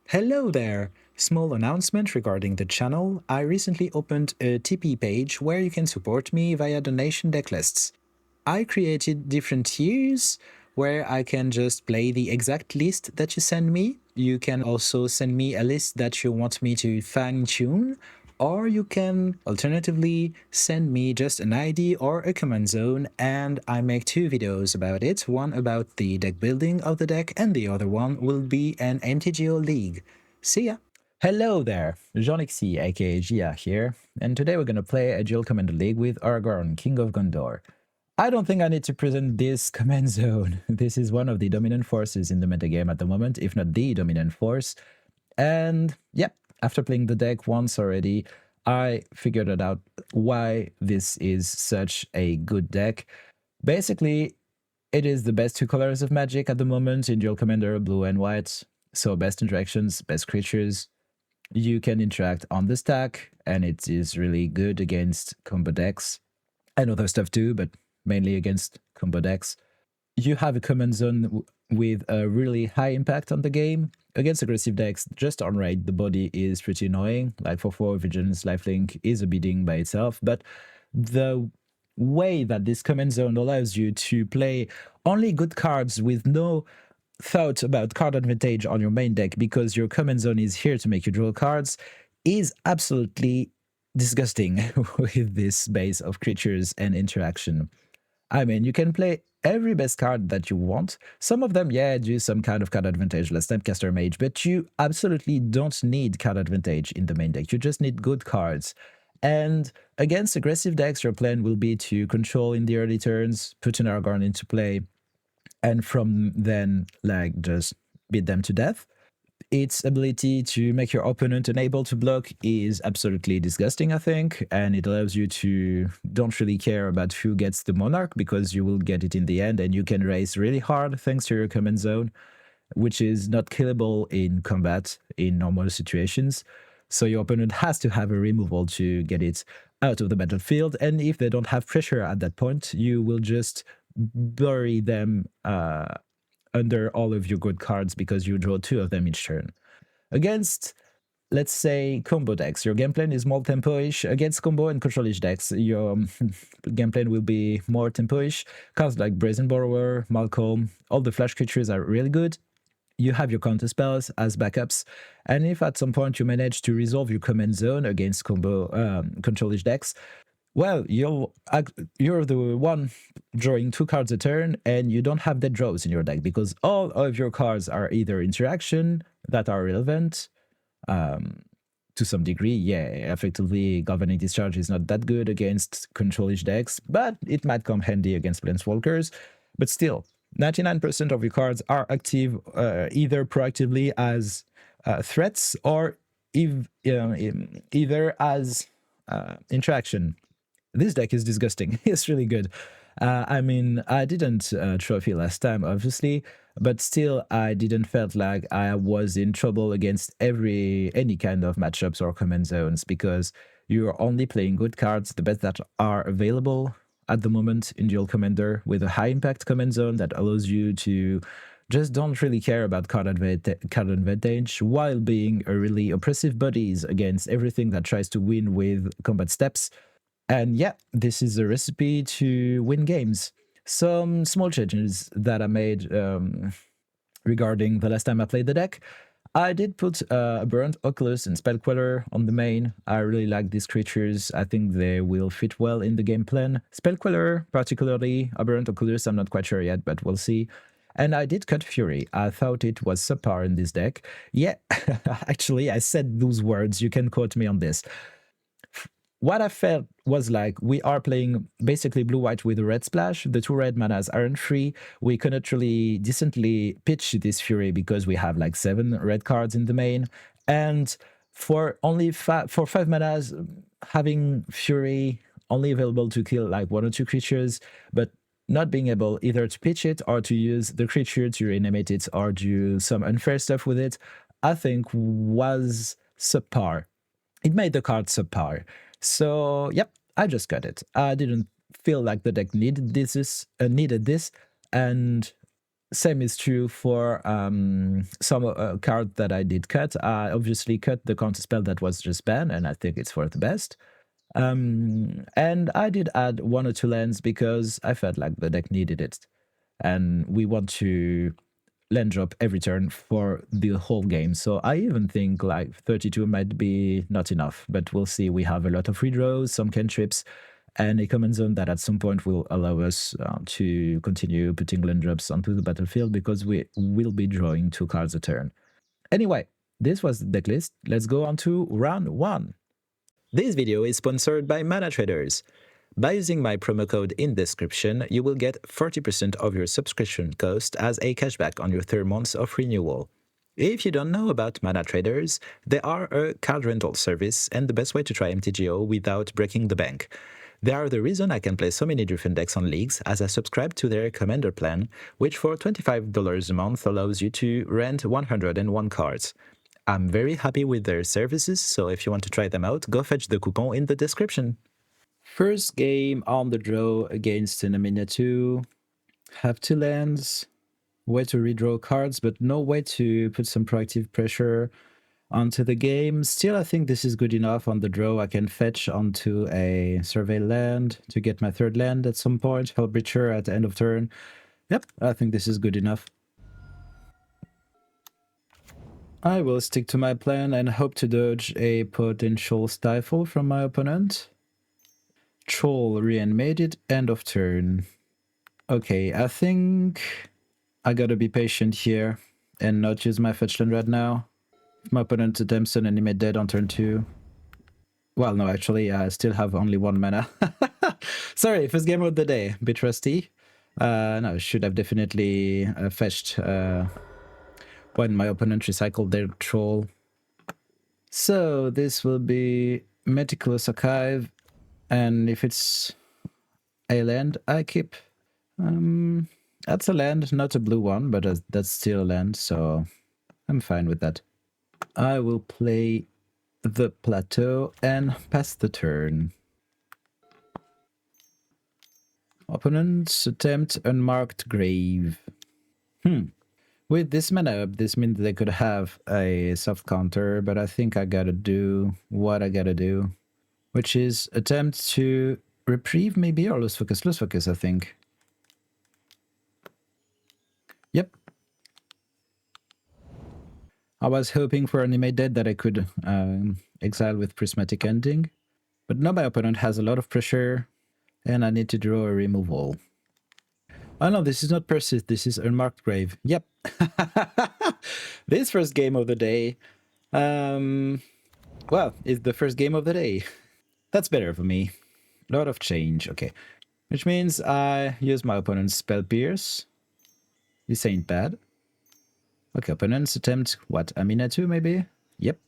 Hello there! Small announcement regarding the channel. I recently opened a TP page where you can support me via donation deck lists. I created different tiers where I can just play the exact list that you send me. You can also send me a list that you want me to fine tune, or you can alternatively send me just an ID or a command zone, and I make two videos about it, one about the deck building of the deck and the other one will be an MTGO league. See ya! Hello there, Jean-Lexi aka Gia here, and today we're gonna play a Duel Commander League with Aragorn, King of Gondor. I don't think I need to present this command zone. This is one of the dominant forces in the metagame at the moment, if not the dominant force. And yeah, after playing the deck once already, I figured it out why this is such a good deck. Basically, it is the best two colors of Magic at the moment in Duel Commander, blue and white. So best interactions, best creatures. You can interact on the stack, and it is really good against combo decks and other stuff too, but mainly against combo decks. You have a command zone with a really high impact on the game. Against aggressive decks, just on raid, the body is pretty annoying. Like for 4 Vigilance, Lifelink is a beating by itself, but the way that this command zone allows you to play only good cards with no thought about card advantage on your main deck because your command zone is here to make you draw cards is absolutely disgusting with this base of creatures and interaction. I mean, you can play every best card that you want. Some of them, yeah, do some kind of card advantage, less Caster Mage, but you absolutely don't need card advantage in the main deck. You just need good cards. And against aggressive decks, your plan will be to control in the early turns, put an Aragorn into play, and from then, like, just beat them to death. Its ability to make your opponent unable to block is absolutely disgusting, I think, and it allows you to don't really care about who gets the Monarch because you will get it in the end and you can race really hard thanks to your command zone, which is not killable in combat in normal situations. So your opponent has to have a removal to get it out of the battlefield, and if they don't have pressure at that point, you will just bury them under all of your good cards because you draw 2 of them each turn. Against, let's say, combo decks, your game plan is more tempo-ish. Against combo and control-ish decks, your game plan will be more tempo-ish. Cards like Brazen Borrower, Malcolm, all the flash creatures are really good. You have your counter spells as backups, and if at some point you manage to resolve your command zone against combo control-ish decks, well, you're the one drawing 2 cards a turn, and you don't have dead draws in your deck because all of your cards are either interaction that are relevant to some degree. Yeah, effectively, Galvanic Discharge is not that good against control-ish decks, but it might come handy against Planeswalkers. But still, 99% of your cards are active either proactively as threats or either as interaction. This deck is disgusting. It's really good. I mean, I didn't trophy last time, obviously, but still, I didn't felt like I was in trouble against any kind of matchups or command zones because you're only playing good cards, the best that are available at the moment in Duel Commander, with a high impact command zone that allows you to just don't really care about card advantage while being a really oppressive bodies against everything that tries to win with combat steps. And yeah, this is a recipe to win games. Some small changes that I made regarding the last time I played the deck. I did put Aberrant Oculus and Spell Queller on the main. I really like these creatures. I think they will fit well in the game plan. Spell Queller, particularly. Aberrant Oculus, I'm not quite sure yet, but we'll see. And I did cut Fury. I thought it was subpar in this deck. Yeah, actually, I said those words. You can quote me on this. What I felt was like we are playing basically blue-white with a red splash. The 2 red manas aren't free. We cannot really decently pitch this Fury because we have like 7 red cards in the main. And for only for 5 manas, having Fury only available to kill like 1 or 2 creatures, but not being able either to pitch it or to use the creature to reanimate it or do some unfair stuff with it, I think was subpar. It made the card subpar. So, yep, I just got it. I didn't feel like the deck needed this, and Same is true for some card that I did cut. I obviously cut the counter spell that was just banned, and I think it's for the best. And I did add one or two lands because I felt like the deck needed it. And we want to land drop every turn for the whole game. So I even think like 32 might be not enough, but we'll see. We have a lot of redraws, some cantrips, and a command zone that at some point will allow us to continue putting land drops onto the battlefield because we will be drawing 2 cards a turn. Anyway, this was the deck list. Let's go on to round 1. This video is sponsored by Mana Traders. By using my promo code in description, you will get 40% of your subscription cost as a cashback on your 3rd month of renewal. If you don't know about Mana Traders, they are a card rental service and the best way to try MTGO without breaking the bank. They are the reason I can play so many different decks on leagues as I subscribe to their Commander plan, which for $25 a month allows you to rent 101 cards. I'm very happy with their services, so if you want to try them out, go fetch the coupon in the description. First game on the draw against an Aminatou. Have 2 lands, way to redraw cards, but no way to put some proactive pressure onto the game. Still, I think this is good enough on the draw. I can fetch onto a survey land to get my 3rd land at some point, Hellbreacher at the end of turn. Yep, I think this is good enough. I will stick to my plan and hope to dodge a potential stifle from my opponent. Troll reanimated, end of turn. Okay, I think I gotta be patient here and not use my fetch land right now. If my opponent attempts an animate dead on turn 2. Well, no, actually, I still have only 1 mana. Sorry, first game of the day. Bit rusty. No, should have definitely fetched when my opponent recycled their troll. So this will be Meticulous Archive, and if it's a land, I keep. That's a land, not a blue one, but that's still a land, so I'm fine with that. I will play the plateau and pass the turn. Opponents attempt Unmarked Grave. With this mana up, this means they could have a soft counter, but I think I gotta do what I gotta do, which is attempt to reprieve maybe, or lose focus, I think. Yep. I was hoping for an animate dead that I could exile with Prismatic Ending, but now my opponent has a lot of pressure, and I need to draw a removal. Oh no, this is not Persist, this is Unmarked Grave. Yep. This first game of the day, well, it's the first game of the day. That's better for me. A lot of change, okay. Which means I use my opponent's Spell Pierce. This ain't bad. Okay, opponents attempt, what, Aminatou maybe? Yep.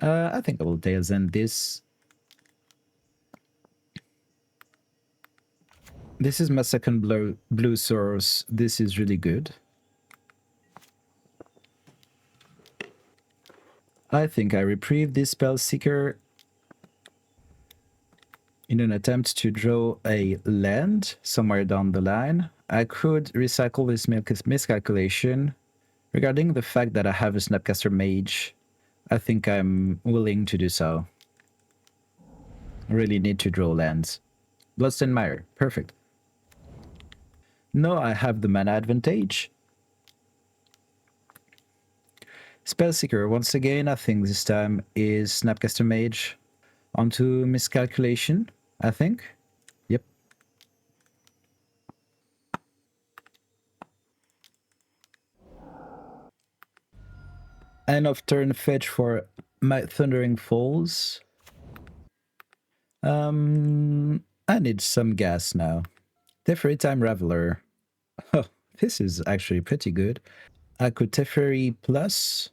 I think I will Tails End this. This is my second blue source. This is really good. I think I reprieve this Spell Seeker in an attempt to draw a land somewhere down the line. I could recycle this miscalculation. Regarding the fact that I have a Snapcaster Mage, I think I'm willing to do so. I really need to draw lands. Bloodstained Mire, perfect. No, I have the mana advantage. Spellseeker, once again, I think this time is Snapcaster Mage onto miscalculation, I think. Yep. End of turn fetch for my Thundering Falls. I need some gas now. Teferi Time Raveler. Oh, this is actually pretty good. I could Teferi plus,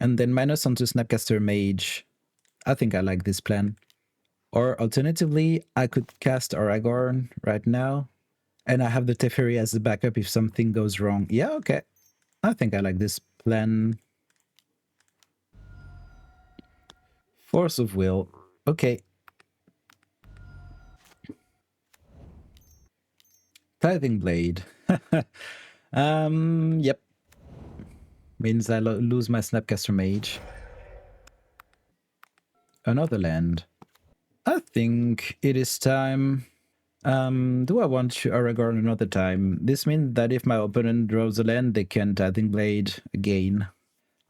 and then minus onto Snapcaster Mage. I think I like this plan. Or alternatively, I could cast Aragorn right now, and I have the Teferi as the backup if something goes wrong. Yeah, okay. I think I like this plan. Force of Will. Okay. Tithing Blade. Yep. Means I lose my Snapcaster Mage. Another land. I think it is time. Do I want to Aragorn another time? This means that if my opponent draws a land, they can Tithing Blade again.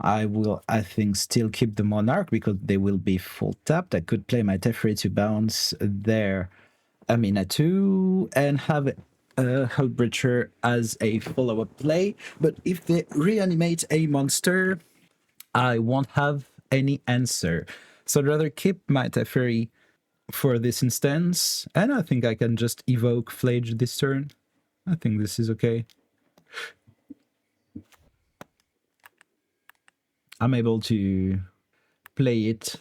I will, I think, still keep the Monarch because they will be full tapped. I could play my Teferi to bounce their Aminatou and have Hullbreacher as a follow-up play. But if they reanimate a monster, I won't have any answer. So I'd rather keep my Teferi for this instance, and I think I can just evoke Flage this turn. I think this is okay. I'm able to play it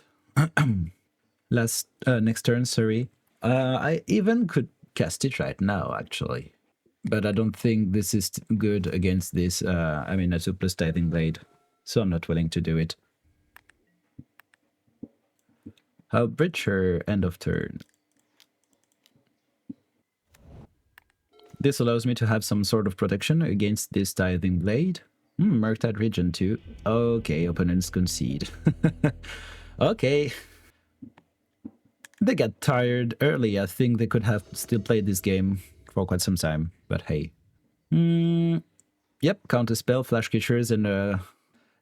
next turn, sorry. I even could cast it right now, actually. But I don't think this is good against this, Aminatou plus Tithing Blade. So I'm not willing to do it. Hullbreacher, end of turn. This allows me to have some sort of protection against this Tithing Blade. Murktide Region too. Okay, opponents concede. Okay. They got tired early. I think they could have still played this game for quite some time, but hey. Yep, Counterspell, Flash Creatures, and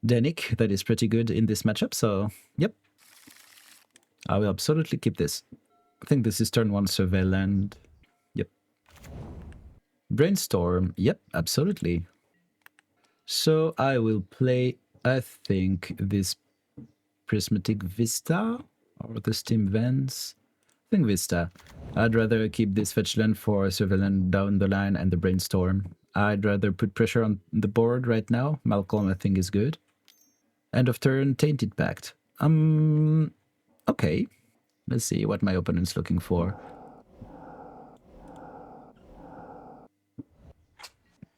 Denick. That is pretty good in this matchup, so yep. I will absolutely keep this. I think this is turn 1 Survey Land. Yep. Brainstorm. Yep, absolutely. So I will play, I think, this Prismatic Vista or the Steam Vents. I think Vista. I'd rather keep this fetch land for Surveillance down the line and the Brainstorm. I'd rather put pressure on the board right now. Malcolm, I think, is good. End of turn, Tainted Pact. Okay. Let's see what my opponent's looking for.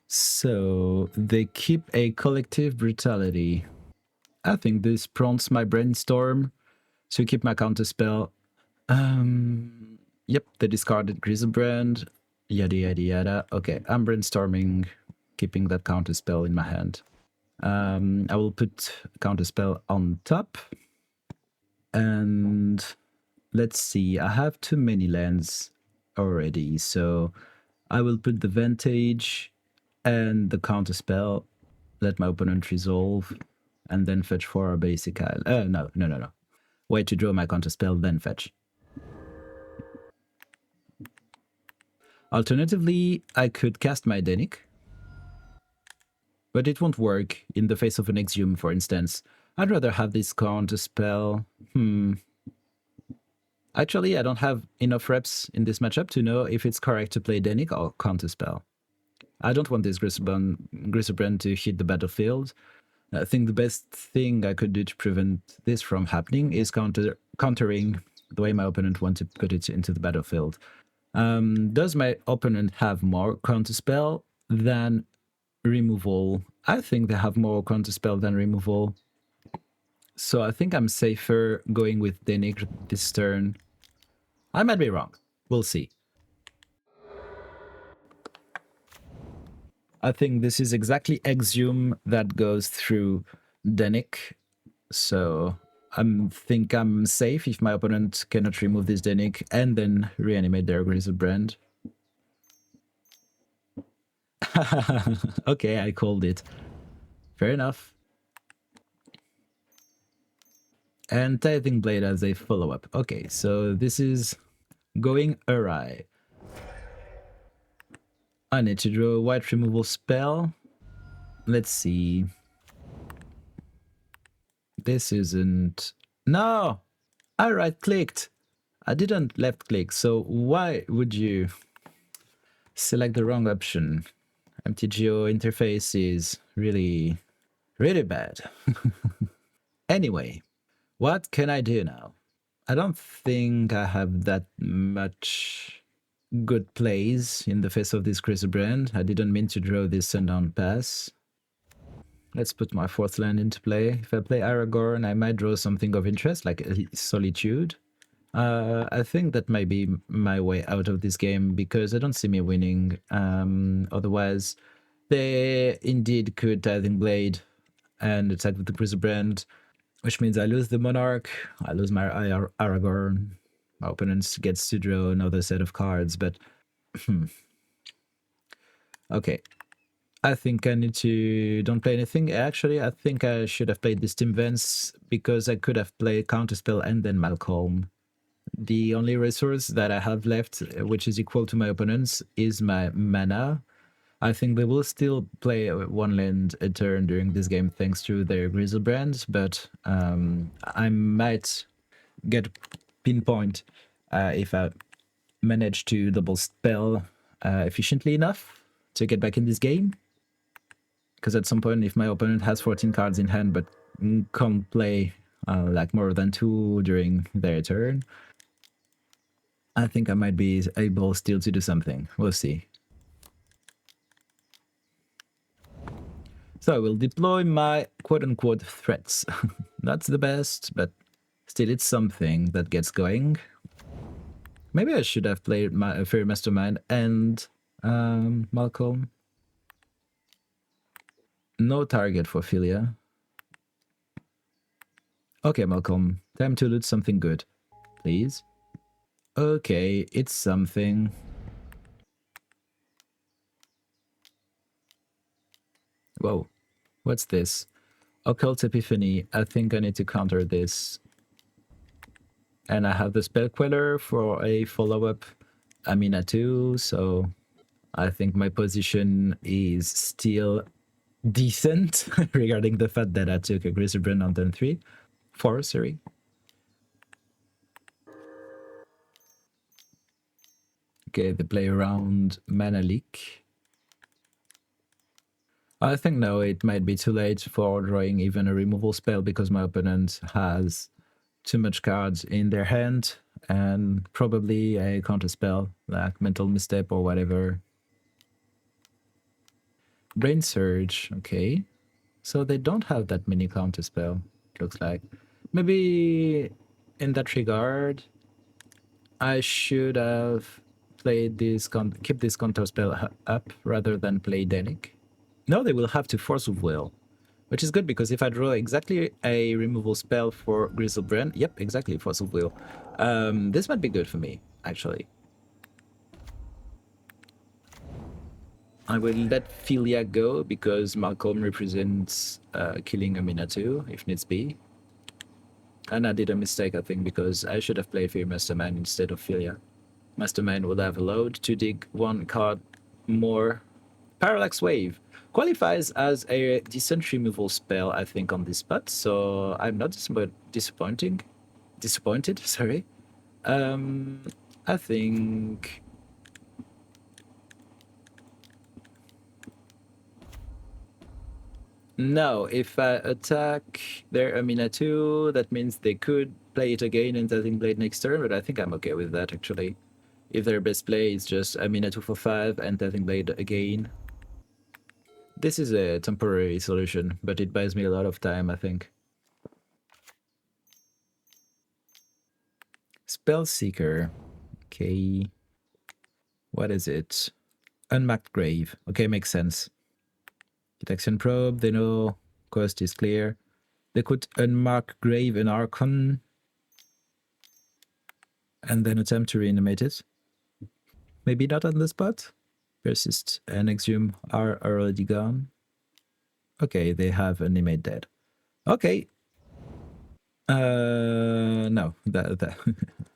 So, they keep a Collective Brutality. I think this prompts my Brainstorm to keep my Counterspell. Yep, they discarded Griselbrand. Yada, yada, yada. Okay, I'm Brainstorming, keeping that Counterspell in my hand. I will put Counterspell on top. And let's see, I have too many lands already, so I will put the Vantage and the Counterspell, let my opponent resolve, and then fetch for a basic island. No. Wait to draw my Counterspell, then fetch. Alternatively, I could cast my Denick, but it won't work in the face of an Exhume, for instance. I'd rather have this Counterspell. Actually, I don't have enough reps in this matchup to know if it's correct to play Denick or Counterspell. I don't want this Griselbrand to hit the battlefield. I think the best thing I could do to prevent this from happening is countering the way my opponent wants to put it into the battlefield. Does my opponent have more Counterspell than removal? I think they have more Counterspell than removal. So I think I'm safer going with Denick this turn. I might be wrong. We'll see. I think this is exactly Exhume that goes through Denick. So I think I'm safe if my opponent cannot remove this Denick and then reanimate their Griselbrand. Okay, I called it. Fair enough. And Tithing Blade as a follow-up. Okay, so this is going awry. I need to draw a white removal spell. Let's see. This isn't... No! I right-clicked. I didn't left-click, so why would you select the wrong option? MTGO interface is really, really bad. Anyway, what can I do now? I don't think I have that much good plays in the face of this Griselbrand. I didn't mean to draw this Sundown Pass. Let's put my 4th land into play. If I play Aragorn, I might draw something of interest, like Solitude. I think that might be my way out of this game, because I don't see me winning. Otherwise, they indeed could Tithing Blade and attack with the Griselbrand, which means I lose the Monarch, I lose my Aragorn, my opponent gets to draw another set of cards, but okay. I think I need to don't play anything. Actually, I think I should have played this Team Vance because I could have played Counterspell and then Malcolm. The only resource that I have left, which is equal to my opponent's, is my mana. I think they will still play one land a turn during this game thanks to their Griselbrand, but I might get pinpoint if I manage to double spell efficiently enough to get back in this game. Because at some point, if my opponent has 14 cards in hand but can't play like more than 2 during their turn, I think I might be able still to do something. We'll see. So I will deploy my quote-unquote threats. That's the best, but still it's something that gets going. Maybe I should have played my Fairy Mastermind and Malcolm. No target for Philia. Okay, Malcolm, time to loot something good, please. Okay, it's something. Whoa, what's this? Occult Epiphany. I think I need to counter this. And I have the Spell Queller for a follow-up Aminatou, so I think my position is still decent regarding the fact that I took a Griselbrand on turn 4, sorry. Okay, they play around Mana Leak. I think now it might be too late for drawing even a removal spell because my opponent has too much cards in their hand and probably a counter spell like Mental Misstep or whatever. Brain Surge, okay. So they don't have that many counter spell, looks like. Maybe in that regard, I should have played this, keep this counter spell up rather than play Denic. No, they will have to Force of Will, which is good because if I draw exactly a removal spell for Griselbrand, yep, exactly, Force of Will, this might be good for me, actually. I will let Philia go because Malcolm represents killing Aminatou if needs be. And I did a mistake, I think, because I should have played Fear Mastermind instead of Philia. Mastermind would have allowed to dig one card more. Parallax Wave qualifies as a decent removal spell, I think, on this spot, so I'm not disappointed, sorry. I think... No, if I attack their Aminatou, that means they could play it again and Tithing Blade next turn, but I think I'm okay with that, actually. If their best play is just Aminatou for 5 and Tithing Blade again. This is a temporary solution, but it buys me a lot of time, I think. Spellseeker. Okay. What is it? Unmarked Grave. Okay, makes sense. Detection Probe, they know cost is clear. They could unmark Grave and Archon and then attempt to reanimate it. Maybe not on the spot. Persist and Exhume are already gone. Okay, they have Animate Dead. Okay. No, that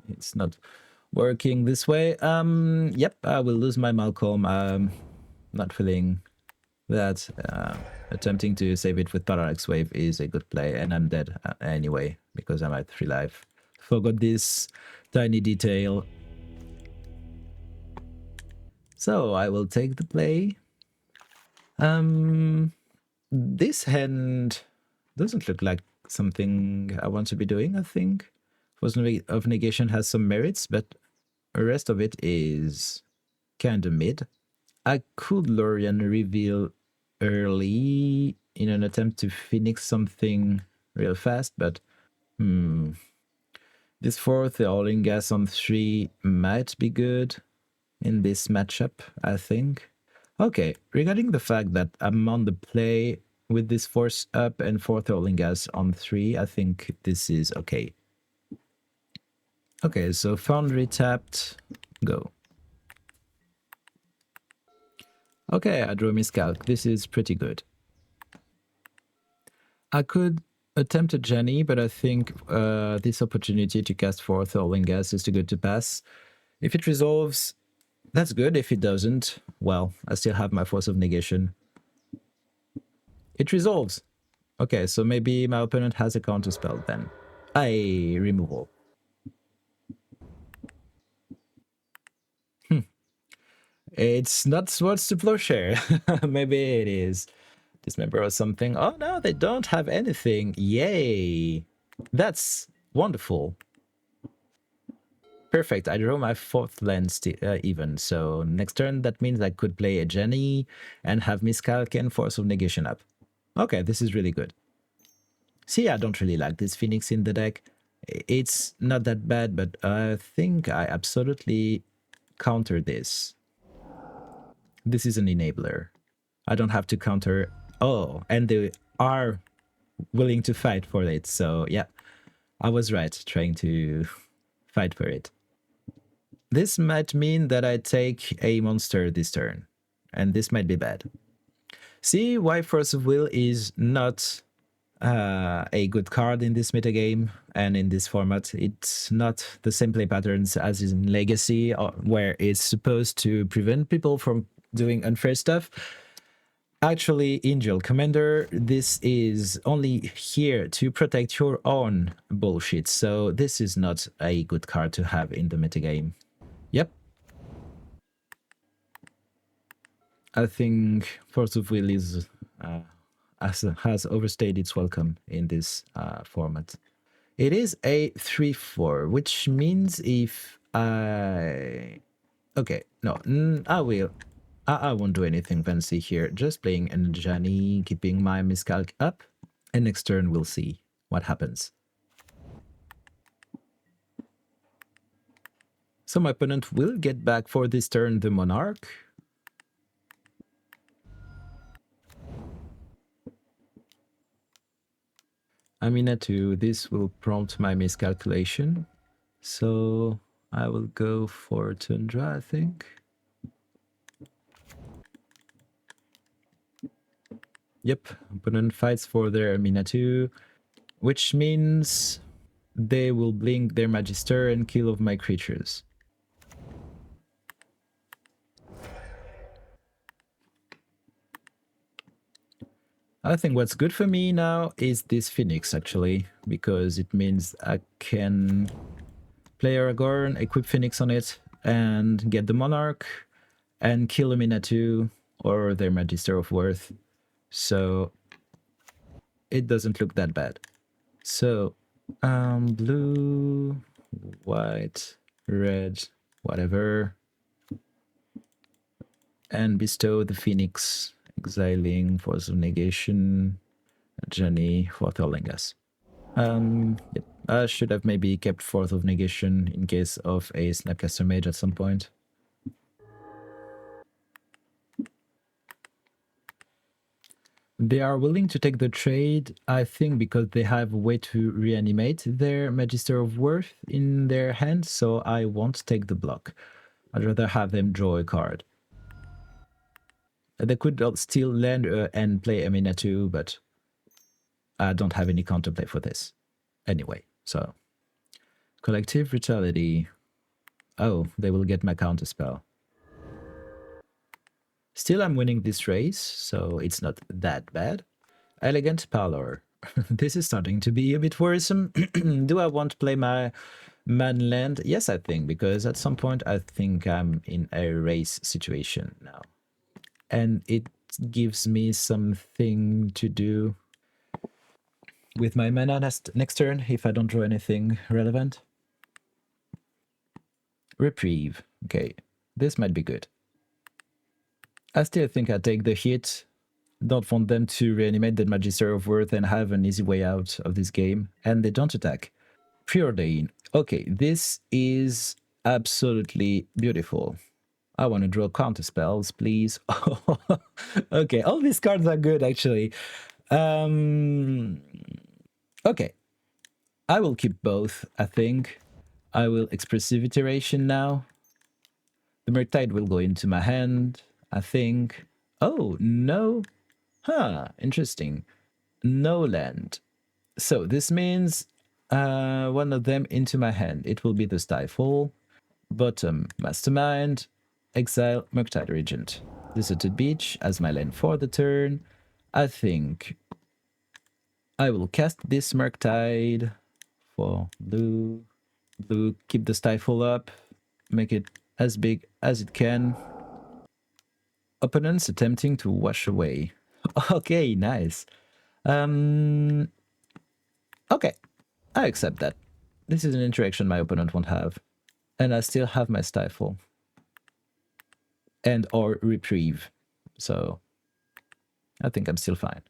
it's not working this way. Yep, I will lose my Malcolm. Not feeling that attempting to save it with Parallax Wave is a good play, and I'm dead anyway because I'm at 3 life. Forgot this tiny detail. So I will take the play. This hand doesn't look like something I want to be doing, I think. Force of Negation has some merits, but the rest of it is kind of mid. I could Lorien reveal early in an attempt to Phoenix something real fast, but this 4th, the All-in Gas on 3 might be good in this matchup, I think. Okay, regarding the fact that I'm on the play with this force up and forethrowing us on 3, I think this is okay. Okay, so Foundry tapped, go. Okay, I drew Miscalc. This is pretty good. I could attempt a Jenny, but I think this opportunity to cast forethrowing gas is too good to pass. If it resolves, that's good. If it doesn't, well, I still have my force of negation. It resolves. Okay, so maybe my opponent has a counter spell then. Removal. It's not Swords to Plowshare. Maybe it is Dismember or something. Oh no, they don't have anything. Yay. That's wonderful. Perfect. I drew my 4th land even. So next turn, that means I could play a Jenny and have Miscalc and Force of Negation up. Okay, this is really good. See, I don't really like this Phoenix in the deck. It's not that bad, but I think I absolutely counter this. This is an enabler. I don't have to counter. Oh, and they are willing to fight for it. So yeah, I was right trying to fight for it. This might mean that I take a monster this turn, and this might be bad. See why Force of Will is not a good card in this metagame and in this format. It's not the same play patterns as in Legacy, where it's supposed to prevent people from doing unfair stuff. Actually, in Duel Commander, this is only here to protect your own bullshit, so this is not a good card to have in the metagame. Yep. I think Force of Will is has overstayed its welcome in this format. It is a 3/4, which means if I... Okay, no, I will. I won't do anything fancy here. Just playing Anjani, keeping my Miscalc up, and next turn we'll see what happens. So my opponent will get back for this turn the Monarch. Aminatou, this will prompt my miscalculation. So I will go for Tundra, I think. Yep, opponent fights for their Aminatou, which means they will blink their Magister and kill off my creatures. I think what's good for me now is this Phoenix, actually, because it means I can play Aragorn, equip Phoenix on it, and get the Monarch, and kill Aminatou or their Magister of Worth. So it doesn't look that bad. So, blue, white, red, whatever, and bestow the Phoenix, exiling Force of Negation, Journey for telling us. Yep. I should have maybe kept Force of Negation in case of a Snapcaster Mage at some point. They are willing to take the trade, I think, because they have a way to reanimate their Magister of Worth in their hand, so I won't take the block. I'd rather have them draw a card. They could still land and play Aminatou, but I don't have any counterplay for this. Anyway, so... Collective Brutality. Oh, they will get my counterspell. Still, I'm winning this race, so it's not that bad. Elegant Pallor. This is starting to be a bit worrisome. Do I want to play my man land? Yes, I think, because at some point I think I'm in a race situation now. And it gives me something to do with my mana next turn if I don't draw anything relevant. Reprieve. Okay, this might be good. I still think I take the hit. Don't want them to reanimate the Magister of Worth and have an easy way out of this game. And they don't attack. Preordain. Okay, this is absolutely beautiful. I want to draw counter spells, please. Okay, all these cards are good, actually. Okay, I will keep both, I think. I will Expressive Iteration now. The Murktide will go into my hand, I think. Oh, no. Huh, interesting. No land. So this means one of them into my hand. It will be the Stifle. Bottom, Mastermind. Exile, Murktide Regent. Deserted Beach as my land for the turn. I think I will cast this Murktide for blue. Blue, keep the Stifle up. Make it as big as it can. Opponents attempting to wash away. Okay, nice. Okay, I accept that. This is an interaction my opponent won't have. And I still have my Stifle. And or Reprieve. So I think I'm still fine.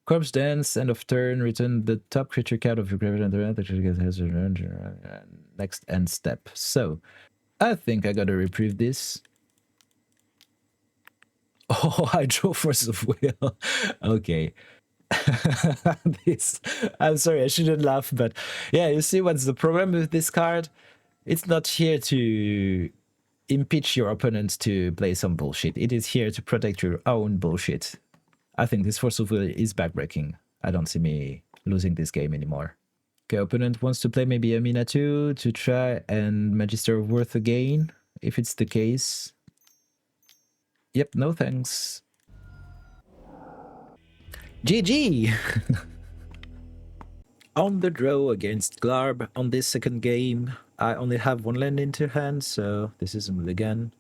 Corpse Dance, end of turn, return the top creature card of your graveyard and the creature has next end step. So I think I gotta Reprieve this. Oh, I draw Force of Will. Okay. This, I'm sorry, I shouldn't laugh, but yeah, you see what's the problem with this card? It's not here to impeach your opponent to play some bullshit. It is here to protect your own bullshit. I think this Force of Will is backbreaking. I don't see me losing this game anymore. Okay, opponent wants to play maybe Aminatou to try and Magister of Worth again, if it's the case. Yep, no thanks. GG! On the draw against Glarb on this second game, I only have one land into hand, so this is a mulligan.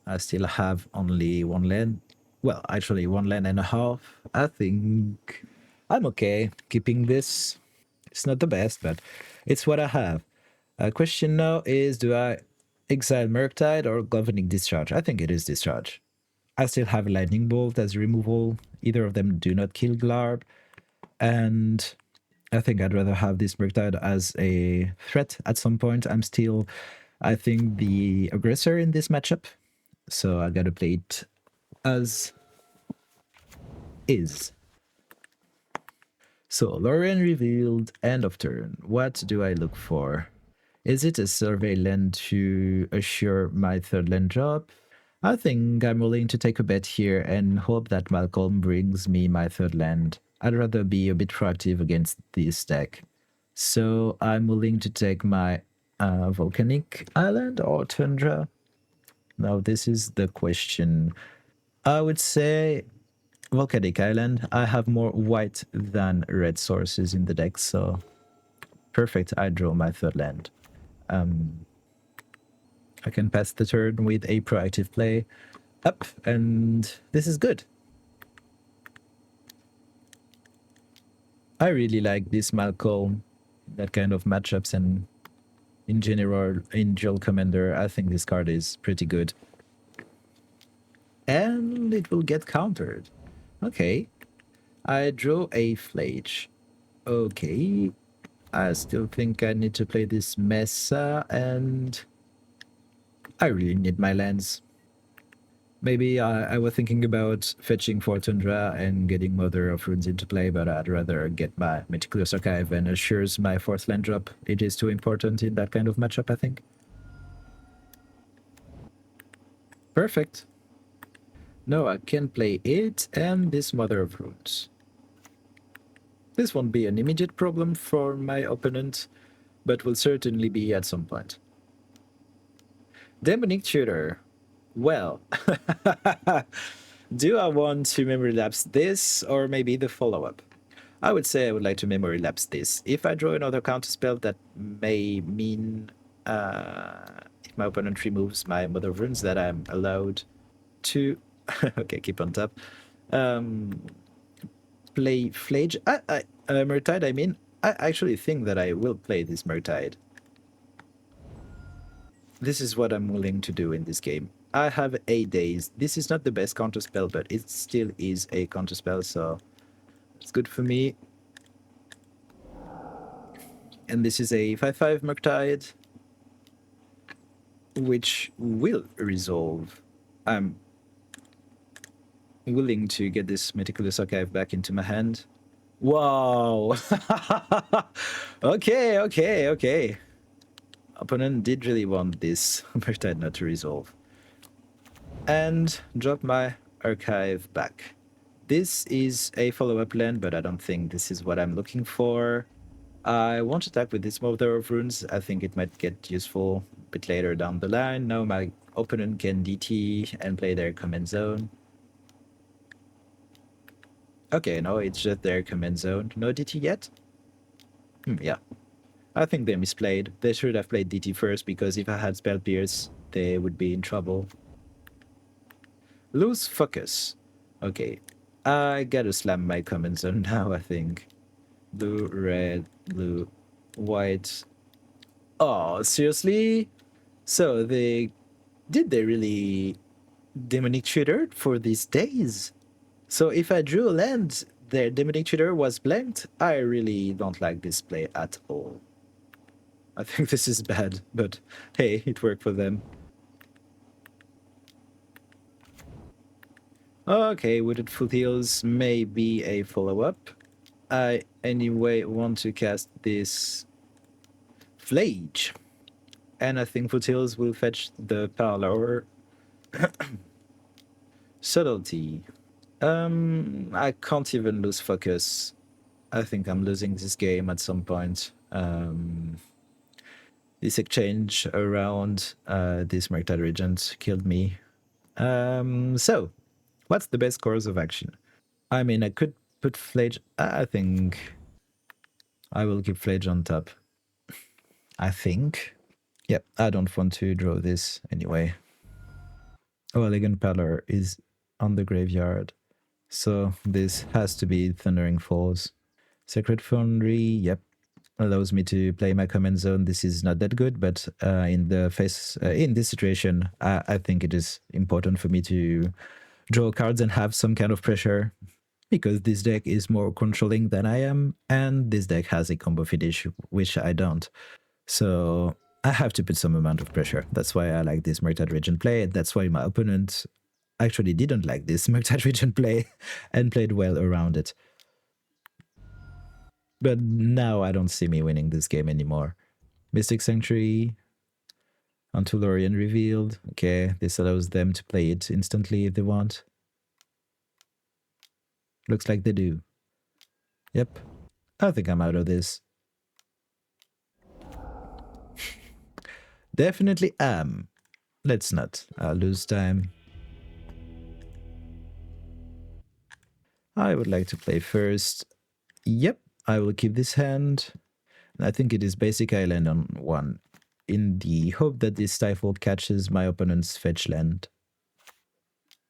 I still have only one land. Well, actually, one land and a half. I think I'm okay keeping this. It's not the best, but it's what I have. Question now is, do I exile Murktide or Governing Discharge? I think it is Discharge. I still have Lightning Bolt as removal. Either of them do not kill Glarb. And I think I'd rather have this Murktide as a threat at some point. I'm still, I think, the aggressor in this matchup. So I gotta play it as is. So Lorien revealed, end of turn. What do I look for? Is it a survey land to assure my third land drop? I think I'm willing to take a bet here and hope that Malcolm brings me my third land. I'd rather be a bit proactive against this deck. So I'm willing to take my Volcanic Island or Tundra. Now this is the question. I would say Volcanic Island. I have more white than red sources in the deck, so perfect. I draw my third land. I can pass the turn with a proactive play up, and this is good. I really like this Malcolm, that kind of matchups, and in general, in Duel Commander, I think this card is pretty good. And it will get countered. Okay. I drew a Flage. Okay. I still think I need to play this Mesa, and I really need my lands. Maybe I was thinking about fetching for Tundra and getting Mother of Runes into play, but I'd rather get my Meticulous Archive and assures my fourth land drop. It is too important in that kind of matchup, I think. Perfect. No, I can play it and this Mother of Runes. This won't be an immediate problem for my opponent, but will certainly be at some point. Demonic Tutor. Well, do I want to memory lapse this or maybe the follow-up? I would say I would like to memory lapse this. If I draw another counterspell, that may mean if my opponent removes my Mother of Runes, that I'm allowed to okay, keep on top. Play Flage. Murktide, I mean. I actually think that I will play this Murktide. This is what I'm willing to do in this game. I have 8 days. This is not the best counterspell, but it still is a counterspell, so it's good for me. And this is a 5/5 Murktide. which will resolve. I'm willing to get this Meticulous Archive back into my hand. Wow! Okay, okay, okay. Opponent did really want this Murktide not to resolve. And drop my archive back. This is a follow-up land, but I don't think this is what I'm looking for. I won't attack with this Mother of Runes. I think it might get useful a bit later down the line. Now my opponent can DT and play their command zone. Okay, no, it's just their command zone. No DT yet? Yeah. I think they misplayed. They should have played DT first, because if I had Spell Pierce, they would be in trouble. Lose focus. Okay. I gotta slam my command zone now, I think. Blue, red, blue, white. Oh, seriously? So did they really demonic tutor for these days? So if I drew a land, their demonic tutor was blanked. I really don't like this play at all. I think this is bad, but hey, it worked for them. Okay, Wooded Foothills may be a follow-up. I anyway want to cast this Flage. And I think Foothills will fetch the Parlor. Subtlety. I can't even lose focus. I think I'm losing this game at some point. This exchange around this Murktide Regent killed me. So, what's the best course of action? I mean, I could put Flage. I think I will keep Flage on top. I think. Yep, I don't want to draw this anyway. Oh, Elegant Peddler is on the graveyard. So this has to be Thundering Falls. Sacred Foundry, yep. Allows me to play my command zone. This is not that good, but in this situation, I think it is important for me to draw cards and have some kind of pressure, because this deck is more controlling than I am, and this deck has a combo finish, which I don't. So I have to put some amount of pressure. That's why I like this Murktide Regent play. That's why my opponent actually didn't like this Murktide Regent play and played well around it. But now I don't see me winning this game anymore. Mystic Sanctuary until Lorien revealed. Okay, this allows them to play it instantly if they want. Looks like they do. Yep. I think I'm out of this. Definitely am. Let's not lose time. I would like to play first. Yep, I will keep this hand. I think it is basic island on 1, in the hope that this Stifle catches my opponent's fetch land.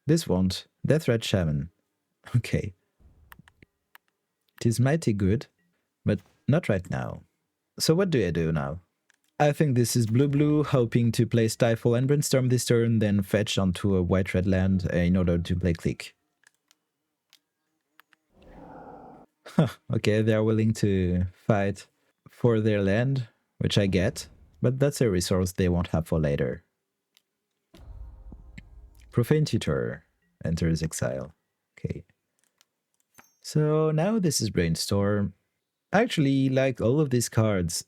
This won't. Deathrat Shaman. Okay. It is mighty good, but not right now. So what do I do now? I think this is blue-blue, hoping to play Stifle and Brainstorm this turn, then fetch onto a white-red land in order to play Click. Okay, they are willing to fight for their land, which I get, but that's a resource they won't have for later. Profane Tutor enters exile. Okay. So now this is Brainstorm. Actually, like all of these cards,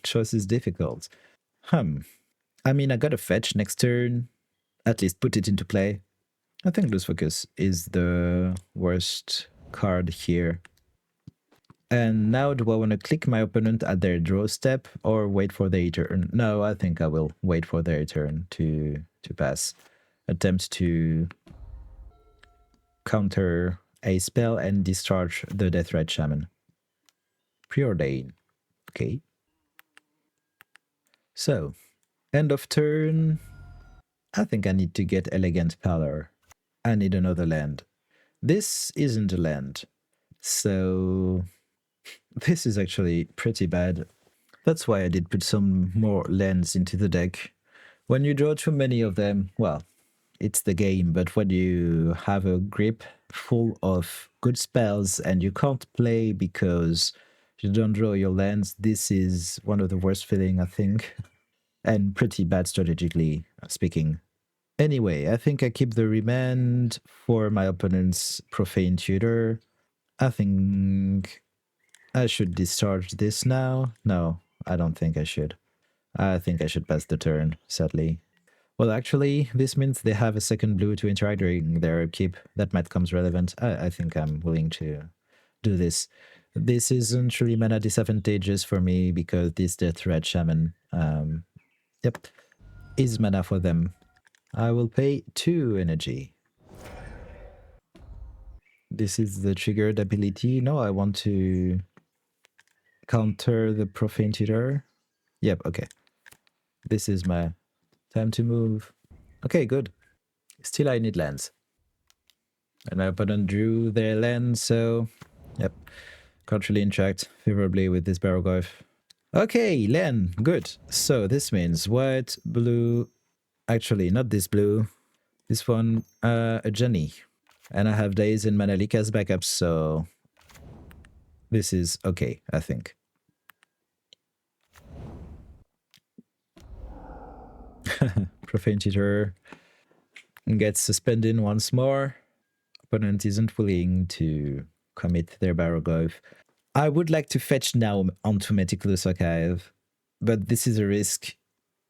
choice is difficult. I mean, I got a fetch next turn. At least put it into play. I think Lose Focus is the worst card here. And now do I want to click my opponent at their draw step or wait for their turn? No, I think I will wait for their turn to pass. Attempt to counter a spell and discharge the Deathrat Shaman. Preordain. Okay. So, end of turn. I think I need to get Elegant Pallor. I need another land. This isn't a land. So, this is actually pretty bad. That's why I did put some more lands into the deck. When you draw too many of them, well, it's the game, but when you have a grip full of good spells and you can't play because you don't draw your lands, this is one of the worst feeling, I think. and pretty bad strategically speaking. Anyway, I think I keep the remand for my opponent's Profane Tutor. I think I should discharge this now. No, I don't think I should. I think I should pass the turn, sadly. Well, actually, this means they have a second blue to interact during their upkeep. That might comes relevant. I think I'm willing to do this. This isn't really mana disadvantageous for me because this Death Red Shaman, yep, is mana for them. I will pay 2 energy. This is the triggered ability. No, I want to counter the Profane Tutor. Yep, okay. This is my time to move. Okay, good. Still I need lands. And my opponent drew their land, so yep. Can't really interact favorably with this Barrowglyph. Okay, land, good. So this means white, blue, actually not this blue, this one, a Jenny. And I have Days and Manalik as backups, so this is okay, I think. Profane Tutor gets suspended once more. Opponent isn't willing to commit their Barrowglyph. I would like to fetch now onto Meticulous Archive, but this is a risk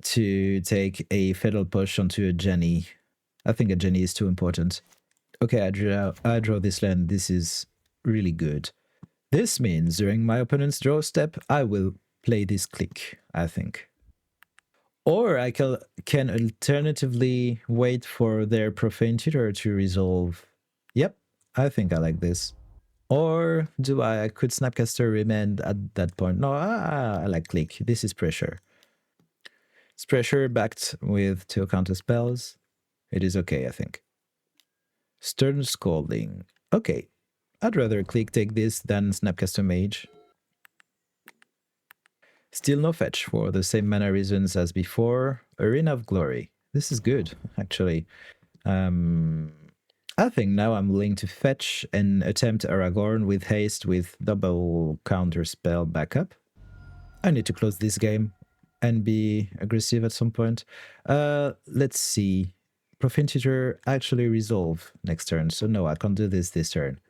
to take a Fatal Push onto a Jenny. I think a Jenny is too important. Okay, I draw this land. This is really good. This means during my opponent's draw step, I will play this click, I think. Or I can alternatively wait for their Profane Tutor to resolve. Yep, I think I like this. Or do I could Snapcaster Remand at that point? No, I like click. This is pressure. It's pressure backed with 2 counter spells. It is okay, I think. Stern Scolding. Okay. I'd rather click take this than Snapcaster Mage. Still no fetch for the same mana reasons as before. Arena of Glory. This is good, actually. I think now I'm willing to fetch and attempt Aragorn with haste with double counter spell backup. I need to close this game and be aggressive at some point. Let's see. Profane Tutor actually resolve next turn, so no, I can't do this turn.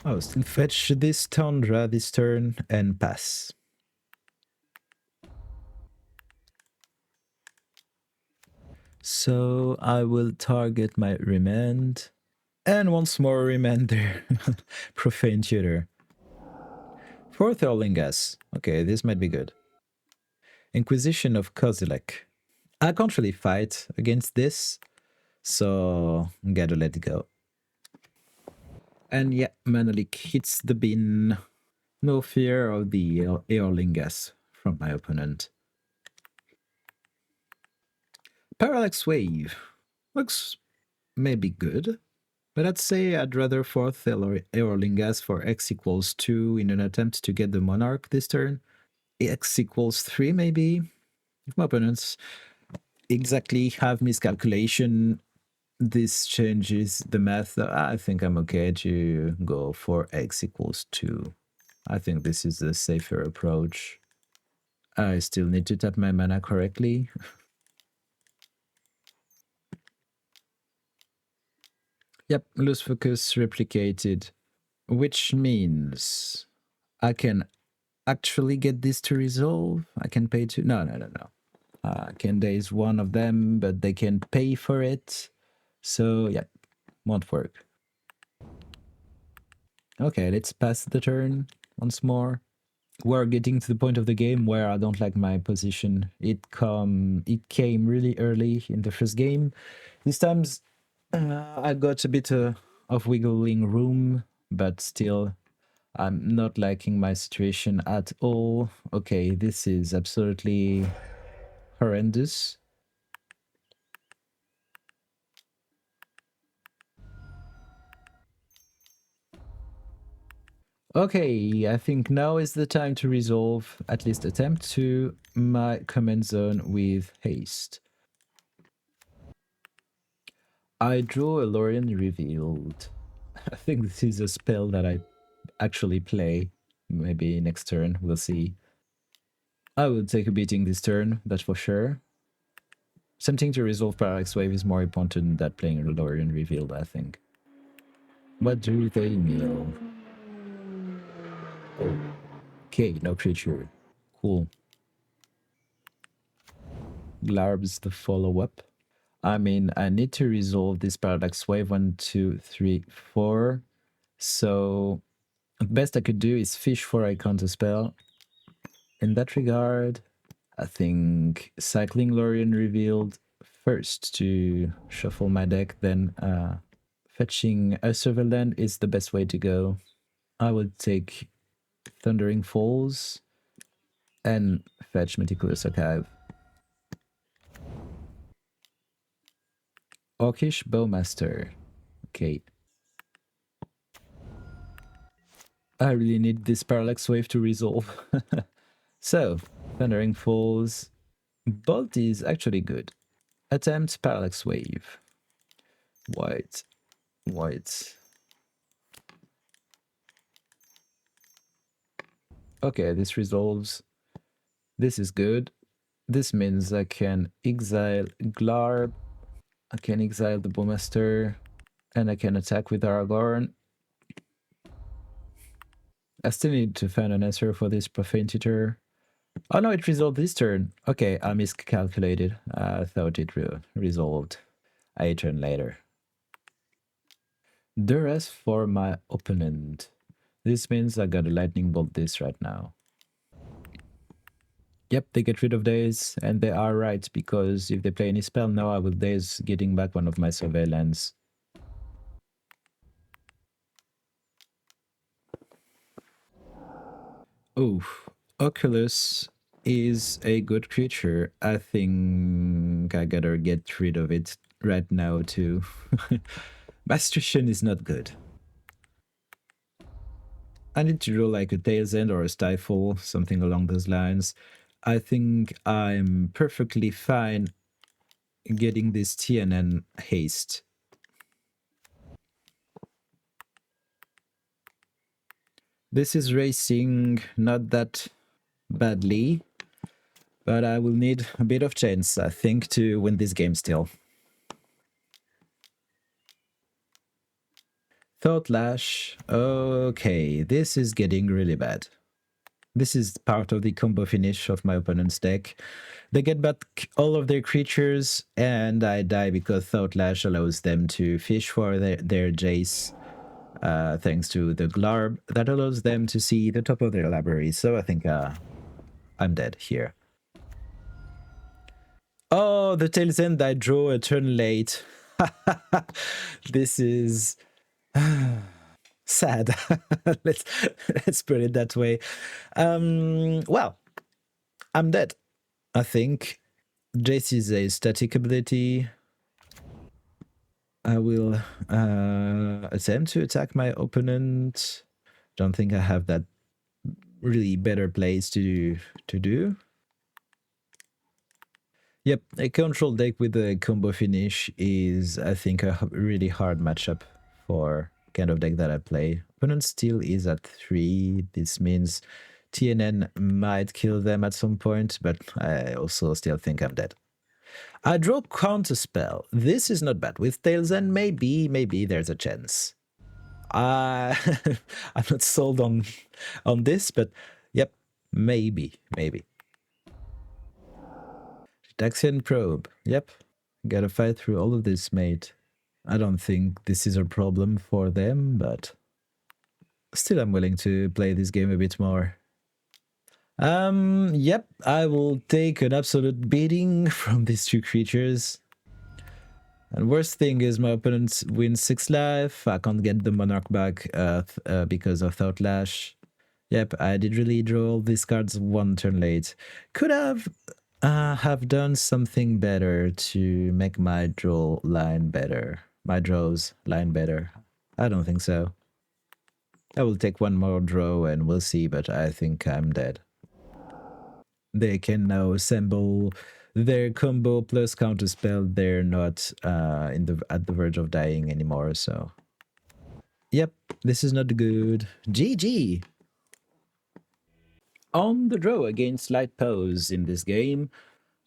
Oh, still fetch this Tundra this turn and pass. So I will target my Remand. And once more Remand there. Profane Tutor. 4th Erlingas. Okay, this might be good. Inquisition of Kozilek. I can't really fight against this, so gotta let it go. And yeah, Manalik hits the bin. No fear of the Eorlingas from my opponent. Parallax Wave. Looks maybe good, but I'd say I'd rather 4th Eorlingas for X equals 2 in an attempt to get the Monarch this turn. X equals 3 maybe? If my opponents exactly have miscalculation, this changes the math. I think I'm okay to go for X equals 2. I think this is the safer approach. I still need to tap my mana correctly. Yep, lose focus replicated, which means I can actually get this to resolve. I can pay 2. No. Can daze one of them, but they can pay for it. So, yeah, won't work. Okay, let's pass the turn once more. We're getting to the point of the game where I don't like my position. It came really early in the first game. These times I got a bit of wiggling room, but still I'm not liking my situation at all. Okay, this is absolutely horrendous. Okay, I think now is the time to resolve, at least attempt to, my command zone with haste. I draw a Lorien Revealed. I think this is a spell that I actually play. Maybe next turn, we'll see. I would take a beating this turn, that's for sure. Something to resolve Parallax Wave is more important than playing Lorien Revealed, I think. What do they mean? Okay, no creature. Cool. Glarb's the follow-up. I mean, I need to resolve this Parallax Wave 1, 2, 3, 4. So, the best I could do is fish for a counterspell. In that regard, I think cycling Lorien Revealed first to shuffle my deck, then fetching a Silverland is the best way to go. I would take Thundering Falls and fetch Meticulous Archive. Orcish Bowmaster. Okay. I really need this Parallax Wave to resolve. So, Thundering Falls. Bolt is actually good. Attempt Parallax Wave. White. White. Okay, this resolves. This is good. This means I can exile Glarb. I can exile the Bowmaster. And I can attack with Aragorn. I still need to find an answer for this Profane Tutor. Oh no, it resolved this turn. Okay, I miscalculated. I thought it resolved a turn later. Duress for my opponent. This means I gotta Lightning Bolt this right now. Yep, they get rid of Daze, and they are right, because if they play any spell now, I will Daze getting back one of my Surveillance. Oof. Oculus is a good creature. I think I gotta get rid of it right now too. Mastution is not good. I need to draw like a Tail's End or a Stifle, something along those lines. I think I'm perfectly fine getting this TNN haste. This is racing not that badly, but I will need a bit of chance, I think, to win this game still. Thought Lash. Okay, this is getting really bad. This is part of the combo finish of my opponent's deck. They get back all of their creatures, and I die because Thought Lash allows them to fish for their Jace, thanks to the Glarb that allows them to see the top of their library. So I think I'm dead here. Oh, the Tail's End, I draw a turn late. This is sad. let's put it that way. Well, I'm dead. I think Jace is a static ability. I will attempt to attack my opponent. Don't think I have that really better plays to do. Yep, a control deck with a combo finish is, I think, a really hard matchup for kind of deck that I play. Opponent still is at 3. This means TNN might kill them at some point, but I also still think I'm dead. I draw Counterspell. This is not bad. With Tails End, maybe there's a chance. I'm not sold on this, but yep, maybe. Daxian Probe. Yep. Gotta fight through all of this, mate. I don't think this is a problem for them, but still I'm willing to play this game a bit more. Yep, I will take an absolute beating from these two creatures. And worst thing is my opponent wins 6 life. I can't get the Monarch back because of Thought Lash. Yep, I did really draw all these cards one turn late. Could have done something better to make my draw line better. My draws line better. I don't think so. I will take one more draw and we'll see, but I think I'm dead. They can now assemble their combo plus counterspell. They're not at the verge of dying anymore, so... Yep, this is not good. GG! On the draw against Light-Paws in this game.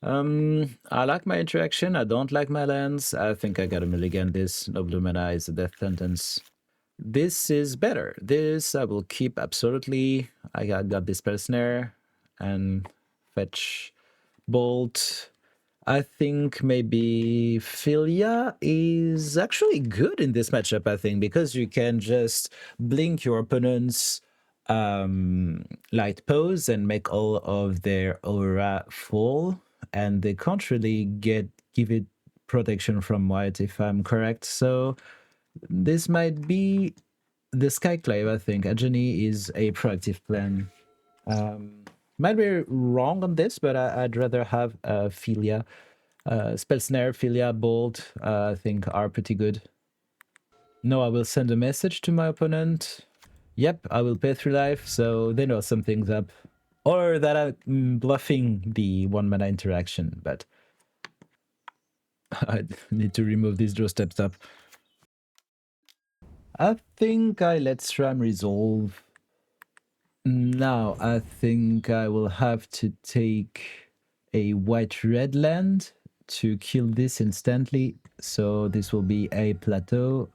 I like my interaction. I don't like my lands. I think I gotta mulligan this. No blue mana is a death sentence. This is better. This I will keep absolutely. I got this spell snare and fetch bolt. I think maybe Philia is actually good in this matchup, I think, because you can just blink your opponent's Light-Paws and make all of their aura full, and they can't really give it protection from white, if I'm correct. So this might be the Skyclave, I think. Ajani is a proactive plan. Might be wrong on this, but I'd rather have Philia. Spell Snare, Philia, Bolt, I think are pretty good. No, I will send a message to my opponent. Yep, I will pay through life, so they know something's up. Or that I'm bluffing the 1-mana interaction, but I need to remove these draw steps up. I think I let SRAM resolve. Now I think I will have to take a white-red land to kill this instantly. So this will be a plateau.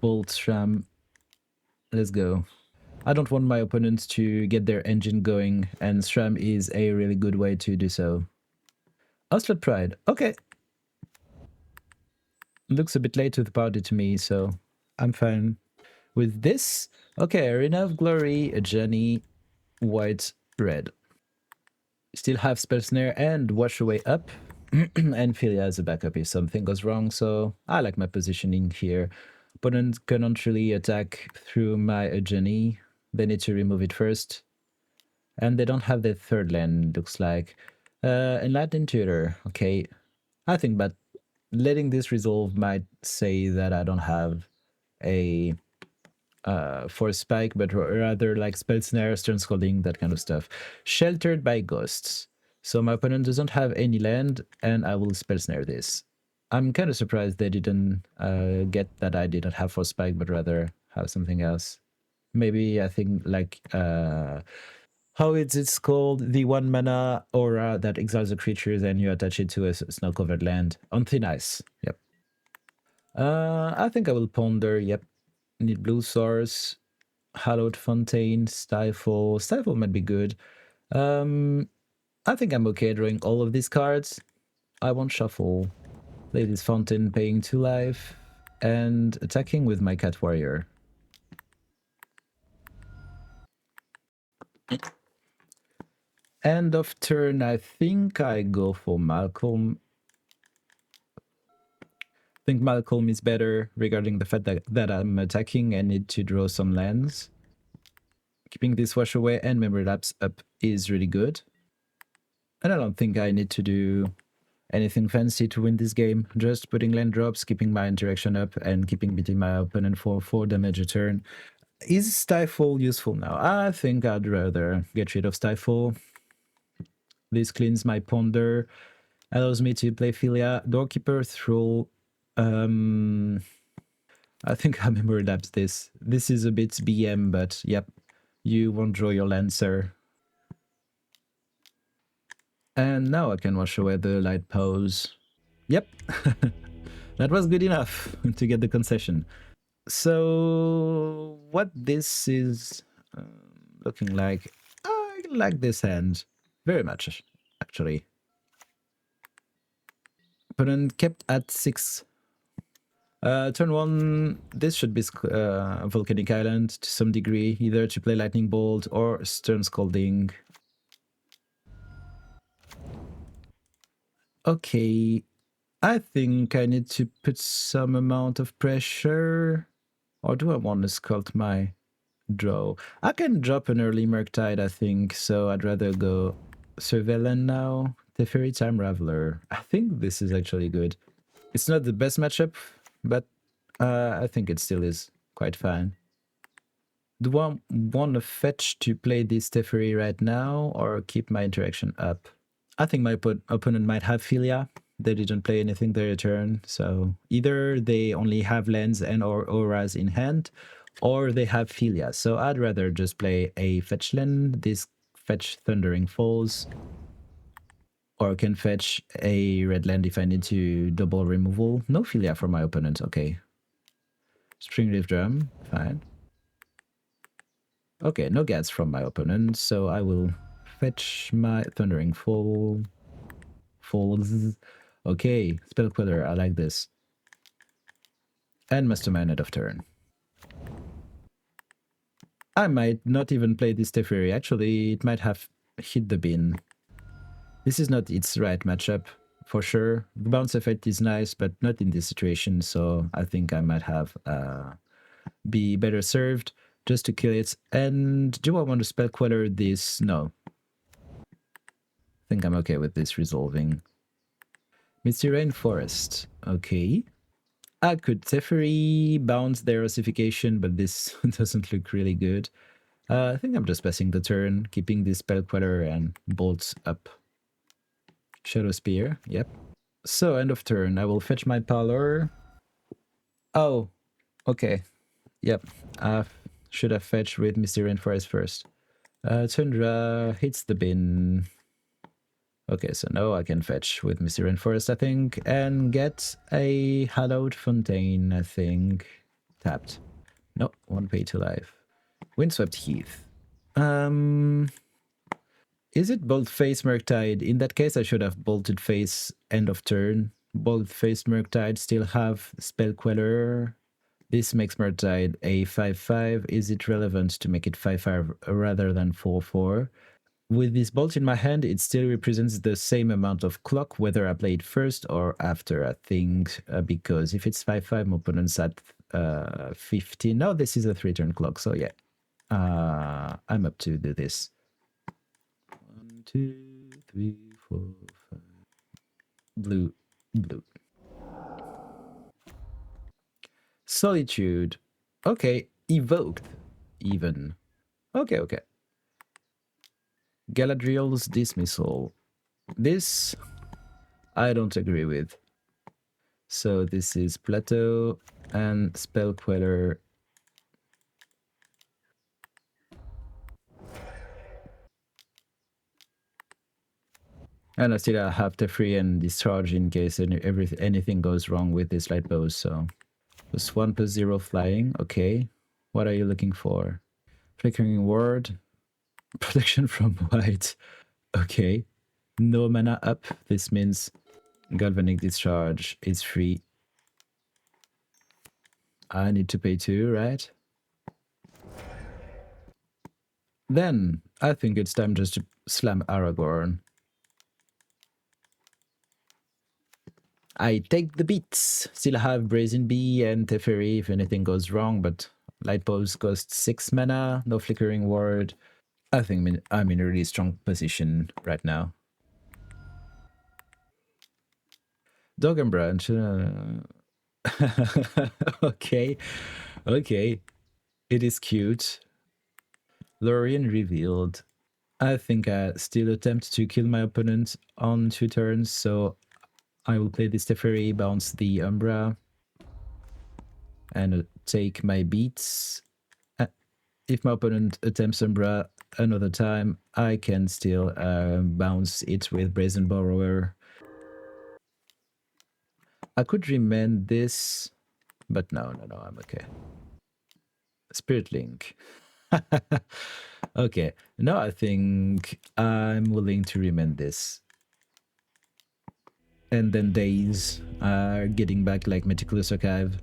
Bolt SRAM. Let's go. I don't want my opponents to get their engine going, and SRAM is a really good way to do so. Oslet Pride. Okay. Looks a bit late to the party to me, so I'm fine with this. Okay, Arena of Glory, a Journey, white, red. Still have Spell Snare and Wash Away up, and Philia as a backup if something goes wrong, so I like my positioning here. Opponent cannot really attack through my Ajani. They need to remove it first. And they don't have the third land, looks like. Enlightened Tutor, okay. I think, but letting this resolve might say that I don't have a Force Spike, but rather like Spell Snare, Stern Scolding, that kind of stuff. Sheltered by Ghosts. So my opponent doesn't have any land, and I will Spell Snare this. I'm kind of surprised they didn't get that I didn't have Force Spike, but rather have something else. Maybe I think like how is it called? The 1-mana aura that exiles a creature, and you attach it to a snow-covered land on thin ice. Yep. I think I will ponder. Yep. Need blue source, hallowed fontaine, stifle. Stifle might be good. I think I'm okay drawing all of these cards. I won't shuffle. Play this fountain, paying 2 life, and attacking with my cat warrior. End of turn, I think I go for Malcolm. I think Malcolm is better regarding the fact that I'm attacking and need to draw some lands. Keeping this Wash Away and Memory Lapse up is really good. And I don't think I need to do anything fancy to win this game. Just putting land drops, keeping my interaction up, and keeping beating my opponent for 4 damage a turn. Is Stifle useful now? I think I'd rather get rid of Stifle. This cleans my Ponder, allows me to play Philia, Doorkeeper, Thrall. I think I Memory Lapse this. This is a bit BM, but yep, you won't draw your Lancer. And now I can wash away the Light-Paws. Yep, that was good enough to get the concession. So what this is looking like, I like this hand very much, actually. Opponent kept at 6. Turn 1, this should be Volcanic Island to some degree, either to play Lightning Bolt or Stern Scolding. Okay, I think I need to put some amount of pressure. Or do I want to sculpt my draw? I can drop an early Murktide, I think, so I'd rather go Surveillant now. Teferi Time Raveler. I think this is actually good. It's not the best matchup, but I think it still is quite fine. Do I want to fetch to play this Teferi right now or keep my interaction up? I think my opponent might have Philia. They didn't play anything their turn, so either they only have lands and or auras in hand, or they have Philia. So I'd rather just play a fetch land, this fetch Thundering Falls, or can fetch a red land if I need to double removal. No Philia for my opponent, okay. Springleaf Drum, fine. Okay, no Gats from my opponent, so I will fetch my Thundering Falls. Okay, Spell Queller, I like this. And Mastermind end of turn. I might not even play this Teferi. Actually, it might have hit the bin. This is not its right matchup, for sure. The bounce effect is nice, but not in this situation, so I think I might have be better served just to kill it. And do I want to Spell Queller this? No. I think I'm okay with this resolving. Misty Rainforest. Okay. I could Teferi bounce their ossification, but this doesn't look really good. I think I'm just passing the turn, keeping this Spell Queller and bolts up. Shadow Spear, yep. So, end of turn, I will fetch my Pallor. Oh, okay. Yep, I should have fetched with Misty Rainforest first. Tundra hits the bin. Okay, so now I can fetch with Misty Rainforest, I think, and get a Hallowed Fontaine, I think. Tapped. No, one pay to life. Windswept Heath. Is it Bolt Face Murktide? In that case, I should have Bolted Face end of turn. Bolt Face Murktide still have Spell Queller. This makes Murktide a 5-5. Is it relevant to make it 5-5 rather than 4-4? With this bolt in my hand, it still represents the same amount of clock, whether I play it first or after, I think, because if it's 5-5, my opponent's at 15. No, this is a 3-turn clock, so yeah. I'm up to do this. 1, 2, 3, 4, 5. Blue. Solitude. Okay, evoked, even. Okay. Galadriel's Dismissal. This, I don't agree with. So this is Plateau and Spell Queller. And I still have Teferi and Discharge in case anything goes wrong with this Light-Paws, so... +1 +0 flying, okay. What are you looking for? Flickering Ward. Protection from white. Okay. No mana up. This means Galvanic Discharge is free. I need to pay 2, right? Then, I think it's time just to slam Aragorn. I take the beats. Still have Brazen Bee and Teferi if anything goes wrong, but Light-Paws cost 6 mana, no Flickering Ward. I think I'm in a really strong position right now. Dog and Branch. Okay. It is cute. Lorien revealed. I think I still attempt to kill my opponent on 2 turns, so I will play this Teferi, bounce the Umbra, and take my beats. If my opponent attempts Umbra another time, I can still bounce it with Brazen Borrower. I could remand this, but no, I'm okay. Spirit Link. Okay, now I think I'm willing to remand this. And then Days are getting back like Meticulous Archive.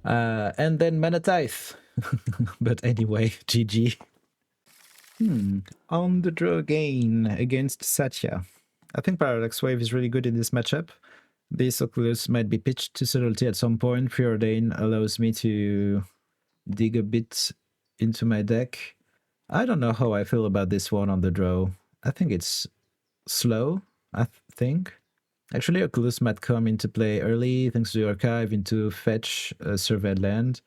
And then Mana Tithe. But anyway, GG. On the draw again against Satya. I think Parallax Wave is really good in this matchup. This Oculus might be pitched to Subtlety at some point. Preordain allows me to dig a bit into my deck. I don't know how I feel about this one on the draw. I think it's slow, I think. Actually, Oculus might come into play early thanks to the Archive into fetch surveyed land.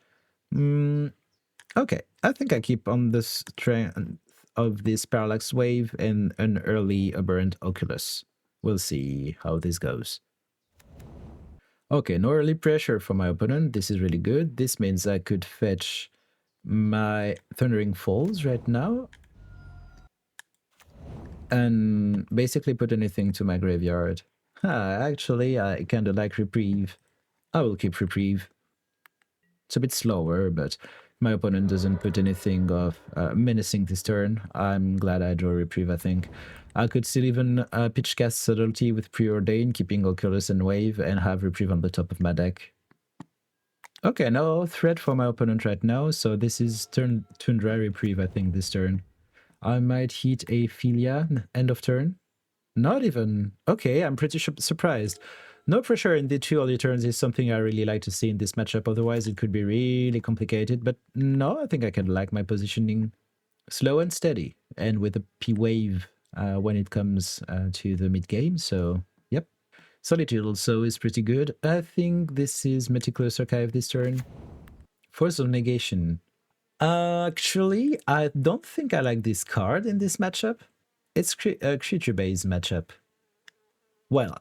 Okay, I think I keep on this trend of this Parallax Wave and an early Aberrant Oculus. We'll see how this goes. Okay, no early pressure from my opponent. This is really good. This means I could fetch my Thundering Falls right now and basically put anything to my graveyard. Actually, I kind of like Reprieve. I will keep Reprieve. It's a bit slower, but my opponent doesn't put anything of menacing this turn. I'm glad I draw Reprieve, I think. I could still even pitch cast Subtlety with Preordain, keeping Oculus and Wave, and have Reprieve on the top of my deck. Okay, no threat for my opponent right now, so this is turn Tundra Reprieve, I think, this turn. I might hit a Philia, end of turn. Not even. Okay, I'm pretty surprised. No pressure in the 2 early turns is something I really like to see in this matchup, otherwise it could be really complicated, but no, I think I can like my positioning slow and steady, and with a P-Wave when it comes to the mid-game, so yep. Solitude also is pretty good. I think this is Meticulous Archive this turn. Force of Negation. Actually, I don't think I like this card in this matchup. It's a creature-based matchup. Well,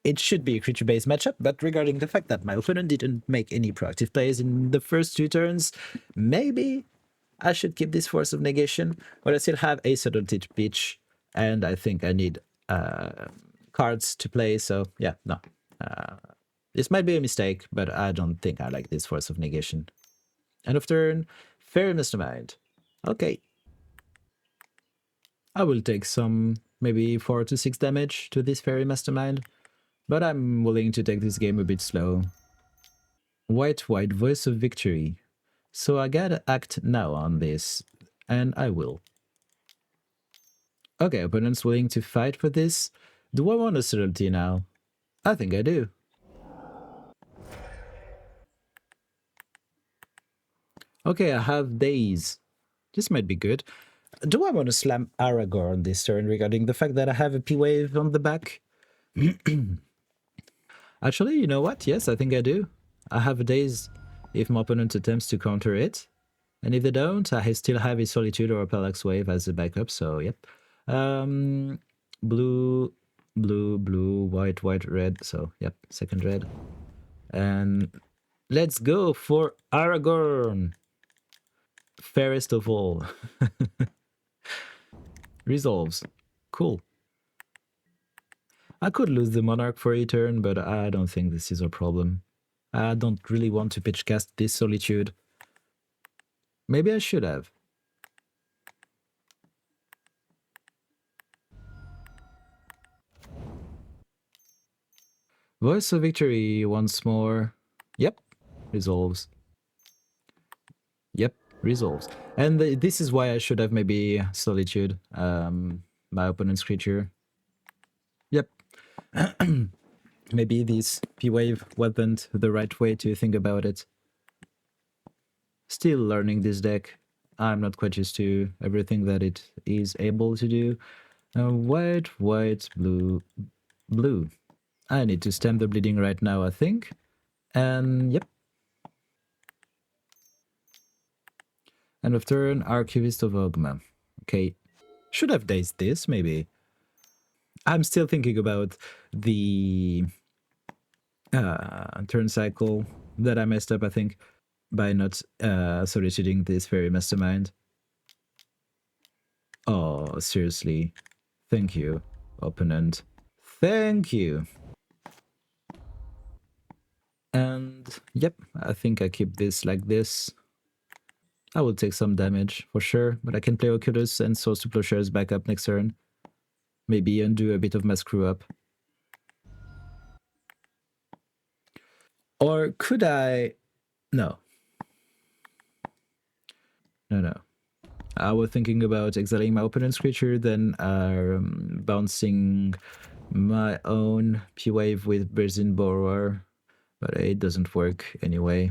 it should be a creature-based matchup, but regarding the fact that my opponent didn't make any proactive plays in the first 2 turns, maybe I should keep this Force of Negation, but I still have a Subtlety to pitch, and I think I need cards to play, so yeah, no. This might be a mistake, but I don't think I like this Force of Negation. End of turn, Fairy Mastermind. Okay. I will take some, maybe 4 to 6 damage to this Fairy Mastermind, but I'm willing to take this game a bit slow. White, Voice of Victory. So I gotta act now on this, and I will. Okay, opponent's willing to fight for this. Do I want a Subtlety now? I think I do. Okay, I have Daze. This might be good. Do I want to slam Aragorn this turn regarding the fact that I have a P-Wave on the back? Actually, you know what? Yes, I think I do. I have a Daze if my opponent attempts to counter it. And if they don't, I still have a Solitude or a Parallax Wave as a backup, so yep. Blue, white, red, so yep, second red. And let's go for Aragorn! Fairest of all. Resolves. Cool. I could lose the Monarch for a turn, but I don't think this is a problem. I don't really want to pitch cast this Solitude. Maybe I should have. Voice of Victory once more. Yep, resolves. Yep, resolves. And this is why I should have maybe Solitude, my opponent's creature. Yep. Maybe this P-Wave wasn't the right way to think about it. Still learning this deck. I'm not quite used to everything that it is able to do. White, blue. I need to stem the bleeding right now, I think. And yep. End of turn, Archivist of Ogma. Okay. Should have dazed this, maybe. I'm still thinking about the turn cycle that I messed up, I think, by not soliciting this Fairy Mastermind. Oh, seriously. Thank you, opponent. Thank you. And yep, I think I keep this like this. I will take some damage for sure, but I can play Oculus and Source to Plowshares back up next turn. Maybe undo a bit of my screw up. Or could I? No. No. I was thinking about exiling my opponent's creature, then bouncing my own P-Wave with Brazen Borrower, but it doesn't work anyway.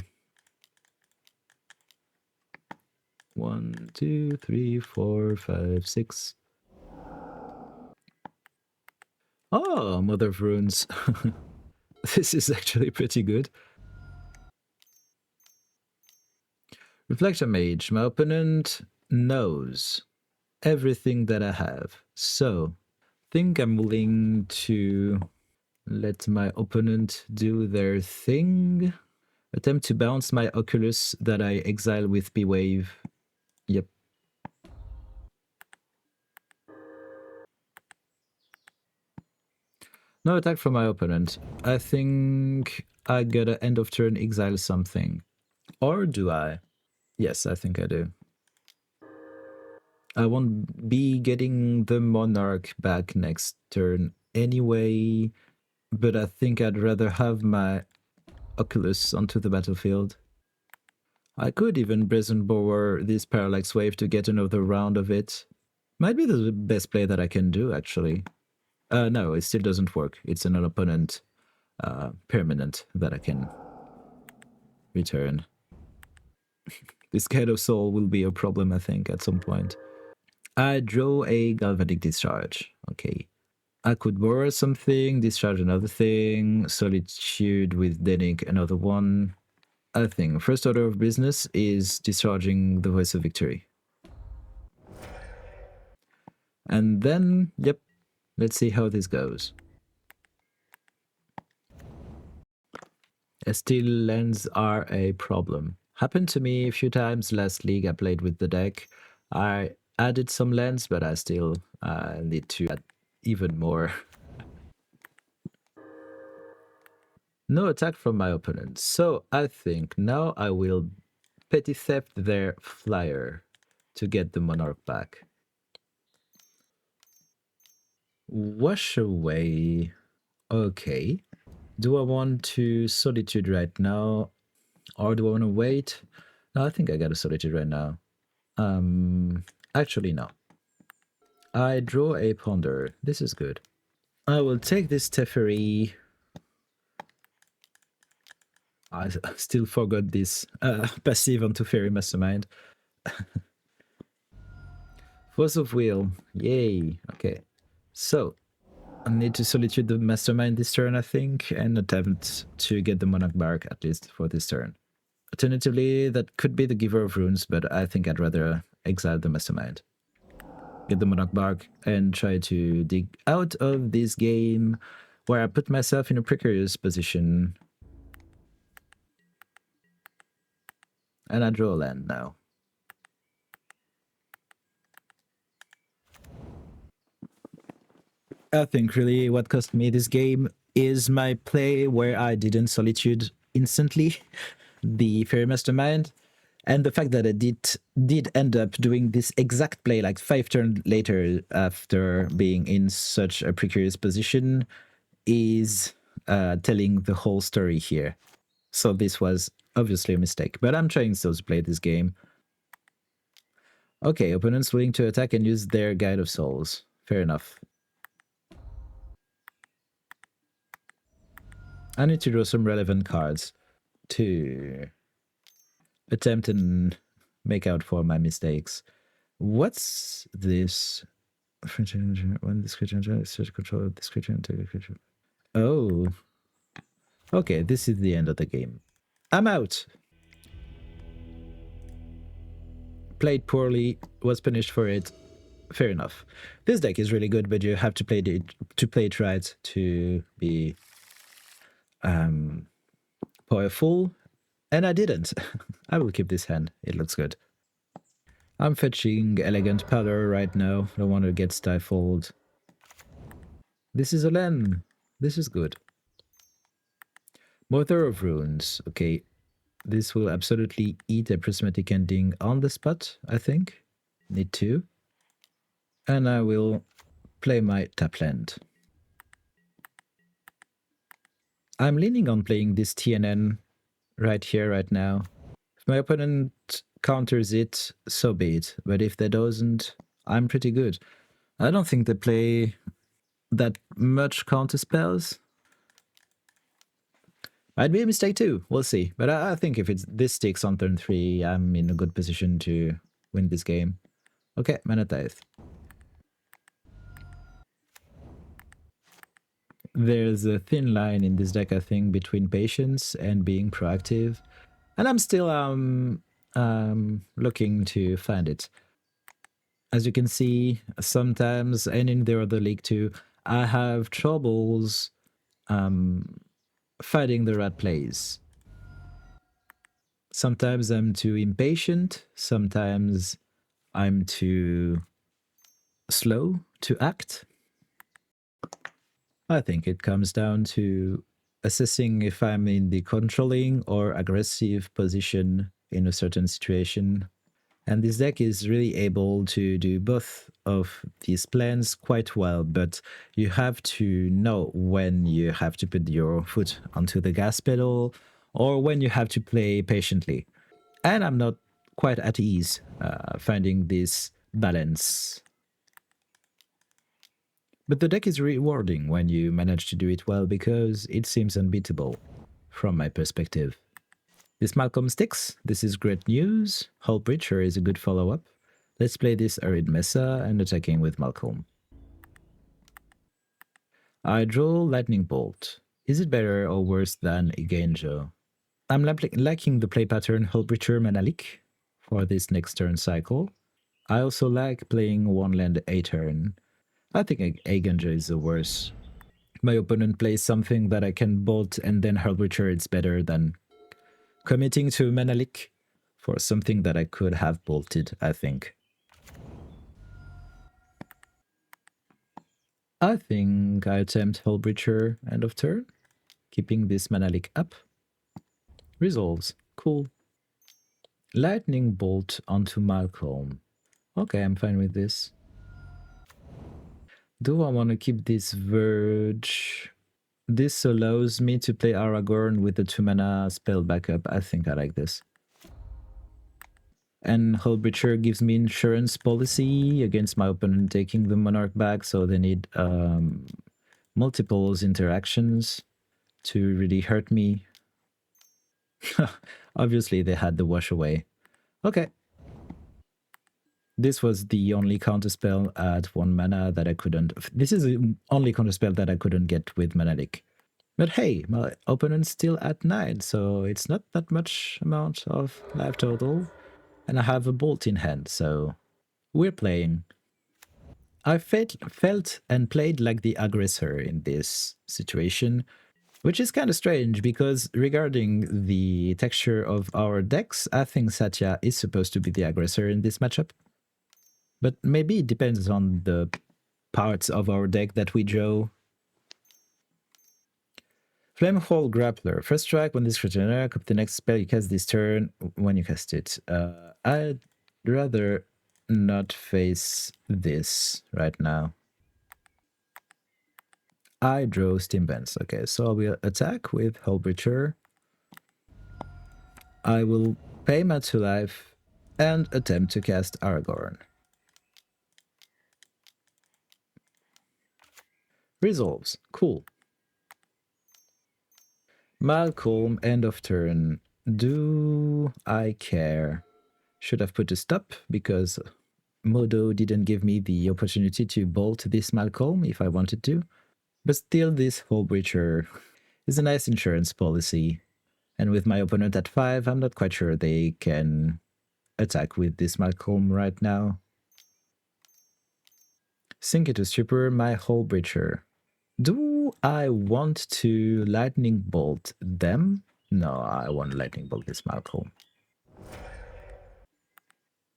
1, 2, 3, 4, 5, 6. Oh, Mother of Runes. This is actually pretty good. Reflection Mage. My opponent knows everything that I have, so think I'm willing to let my opponent do their thing. Attempt to bounce my Oculus that I exile with P-Wave. Yep. No attack from my opponent. I think I gotta end of turn exile something. Or do I? Yes, I think I do. I won't be getting the Monarch back next turn anyway, but I think I'd rather have my Oculus onto the battlefield. I could even Brazen Bower this Parallax Wave to get another round of it. Might be the best play that I can do, actually. No, it still doesn't work. It's an opponent permanent that I can return. This kind of soul will be a problem, I think, at some point. I draw a Galvanic Discharge. Okay. I could borrow something, discharge another thing, Solitude with Denick, another one. I think first order of business is discharging the Voice of Victory. And then, yep, let's see how this goes. Still, lands are a problem. Happened to me a few times last league I played with the deck. I added some lands, but I still need to add even more. No attack from my opponent. So I think now I will petty theft their flyer to get the Monarch back. Wash away. Okay. Do I want to Solitude right now? Or do I want to wait? No, I think I got a Solitude right now. Actually, no. I draw a Ponder. This is good. I will take this Teferi. I still forgot this passive onto Fairy Mastermind. Force of Will. Yay. Okay. So, I need to Solitude the Mastermind this turn, I think, and attempt to get the Monarch Bark at least for this turn. Alternatively, that could be the Giver of Runes, but I think I'd rather exile the Mastermind. Get the Monarch Bark and try to dig out of this game where I put myself in a precarious position. And I draw a land now. I think really what cost me this game is my play where I didn't Solitude instantly the Fairy Mastermind, and the fact that I did end up doing this exact play like 5 turns later after being in such a precarious position is telling the whole story here. So this was obviously a mistake, but I'm trying still to play this game. Okay, opponents willing to attack and use their Guide of Souls. Fair enough. I need to draw some relevant cards to attempt and make out for my mistakes. What's this? When this creature enters, search control of this creature and take a creature. Oh. Okay, this is the end of the game. I'm out! Played poorly, was punished for it. Fair enough. This deck is really good, but you have to play it right to be powerful. And I didn't. I will keep this hand. It looks good. I'm fetching Elegant Pallor right now. Don't want to get stifled. This is a land. This is good. Mother of Runes. Okay. This will absolutely eat a prismatic ending on the spot, I think. Need to. And I will play my tap land. I'm leaning on playing this TNN right here, right now. If my opponent counters it, so be it. But if they doesn't, I'm pretty good. I don't think they play that much counter spells. Might be a mistake too. We'll see. But I think if this sticks on turn 3, I'm in a good position to win this game. Okay, Mana Tithe. There's a thin line in this deck, I think, between patience and being proactive. And I'm still looking to find it. As you can see, sometimes, and in the other league too, I have troubles finding the right plays. Sometimes I'm too impatient, sometimes I'm too slow to act. I think it comes down to assessing if I'm in the controlling or aggressive position in a certain situation. And this deck is really able to do both of these plans quite well, but you have to know when you have to put your foot onto the gas pedal or when you have to play patiently. And I'm not quite at ease finding this balance. But the deck is rewarding when you manage to do it well because it seems unbeatable from my perspective. This Malcolm sticks. This is great news. Hull Breacher is a good follow-up. Let's play this Arid Mesa and attacking with Malcolm. I draw Lightning Bolt. Is it better or worse than Igenjo? I'm liking the play pattern Hull Breacher Manalik for this next turn cycle. I also like playing one land a turn. I think Igenjo is the worst. My opponent plays something that I can bolt and then Hull Breacher, it's better than committing to mana leak for something that I could have bolted, I think. I think I attempt Hullbreacher end of turn, keeping this mana leak up. Resolves. Cool. Lightning Bolt onto Malcolm. Okay, I'm fine with this. Do I want to keep this Verge? This allows me to play Aragorn with the 2 mana spell backup. I think I like this. And Hullbreacher gives me insurance policy against my opponent taking the Monarch back, so they need multiples interactions to really hurt me. Obviously, they had the wash away. Okay. This was the only counterspell at 1 mana that I couldn't... This is the only counterspell that I couldn't get with Mana Leak. But hey, my opponent's still at 9, so it's not that much amount of life total. And I have a bolt in hand, so we're playing. I felt and played like the aggressor in this situation, which is kind of strange because regarding the texture of our decks, I think Satya is supposed to be the aggressor in this matchup. But maybe it depends on the parts of our deck that we draw. Flamehole Grappler. First strike when this creature up the next spell you cast this turn when you cast it. I'd rather not face this right now. I draw Steam Vents. Okay, so I will attack with Hullbreacher. I will pay my 2 life and attempt to cast Aragorn. Resolves. Cool. Malcolm, end of turn. Do I care? Should have put a stop because Modo didn't give me the opportunity to bolt this Malcolm if I wanted to. But still, this Hullbreacher is a nice insurance policy. And with my opponent at 5, I'm not quite sure they can attack with this Malcolm right now. Sink into Stupor, my Hullbreacher. Do I want to Lightning Bolt them? No, I want Lightning Bolt this Malcolm.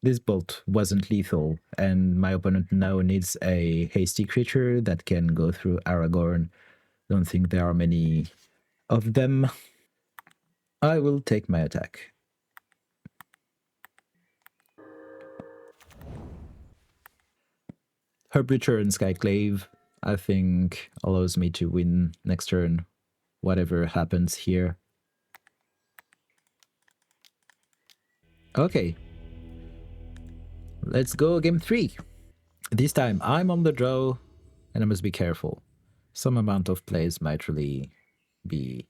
This bolt wasn't lethal, and my opponent now needs a hasty creature that can go through Aragorn. Don't think there are many of them. I will take my attack. Hullbreacher and Skyclave, I think, allows me to win next turn, whatever happens here. Okay. Let's go game 3. This time I'm on the draw, and I must be careful. Some amount of plays might really be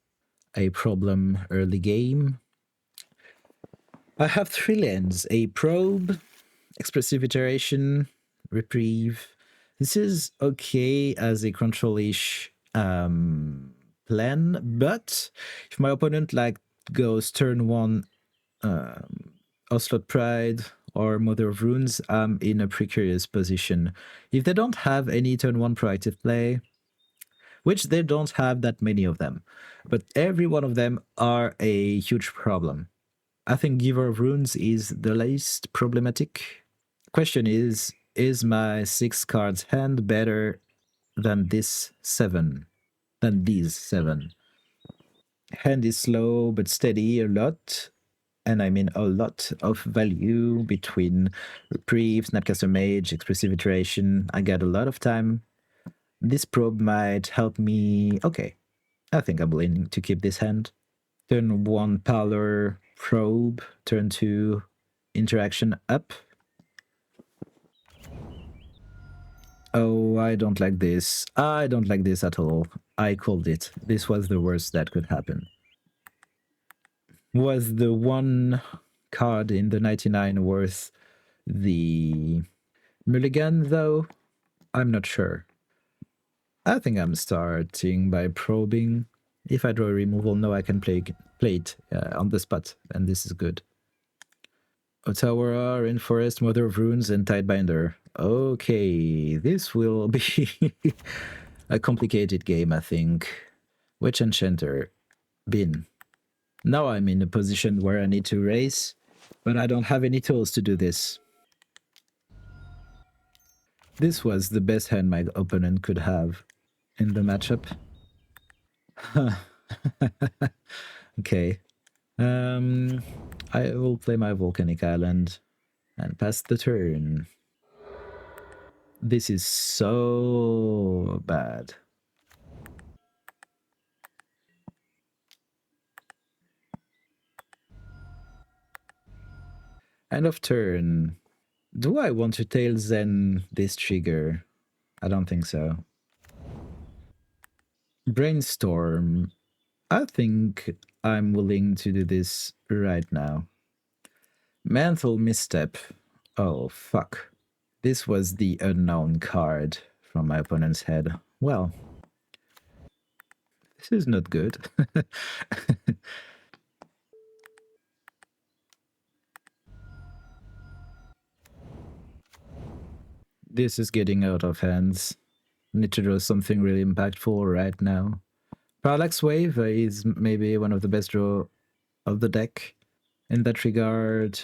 a problem early game. I have 3 lands, a Probe, Expressive Iteration, Reprieve. This is okay as a control-ish plan, but if my opponent goes turn 1 Ocelot Pride or Mother of Runes, I'm in a precarious position. If they don't have any turn 1 proactive play, which they don't have that many of them, but every one of them are a huge problem. I think Giver of Runes is the least problematic. Question is my 6 cards hand better than this 7? Than these 7? Hand is slow but steady a lot, and I mean a lot of value between Reprieve, Snapcaster Mage, Expressive Iteration. I got a lot of time. This probe might help me. Okay, I think I'm willing to keep this hand. Turn 1 Parlor Probe, turn 2 Interaction up. Oh, I don't like this. I don't like this at all. I called it. This was the worst that could happen. Was the one card in the 99 worth the mulligan, though? I'm not sure. I think I'm starting by probing. If I draw a removal, no, I can play it on the spot, and this is good. Ottawa, Rainforest, Mother of Runes, and Tidebinder. Okay, this will be a complicated game, I think. Witch Enchanter. Bin. Now I'm in a position where I need to race, but I don't have any tools to do this. This was the best hand my opponent could have in the matchup. Okay. I will play my Volcanic Island and pass the turn. This is so bad. End of turn. Do I want to Tail Zen this trigger? I don't think so. Brainstorm. I think I'm willing to do this right now. Mental Misstep. Oh, fuck. This was the unknown card from my opponent's head. Well, this is not good. This is getting out of hands. Need to draw something really impactful right now. Parallax Wave is maybe one of the best draw of the deck. In that regard,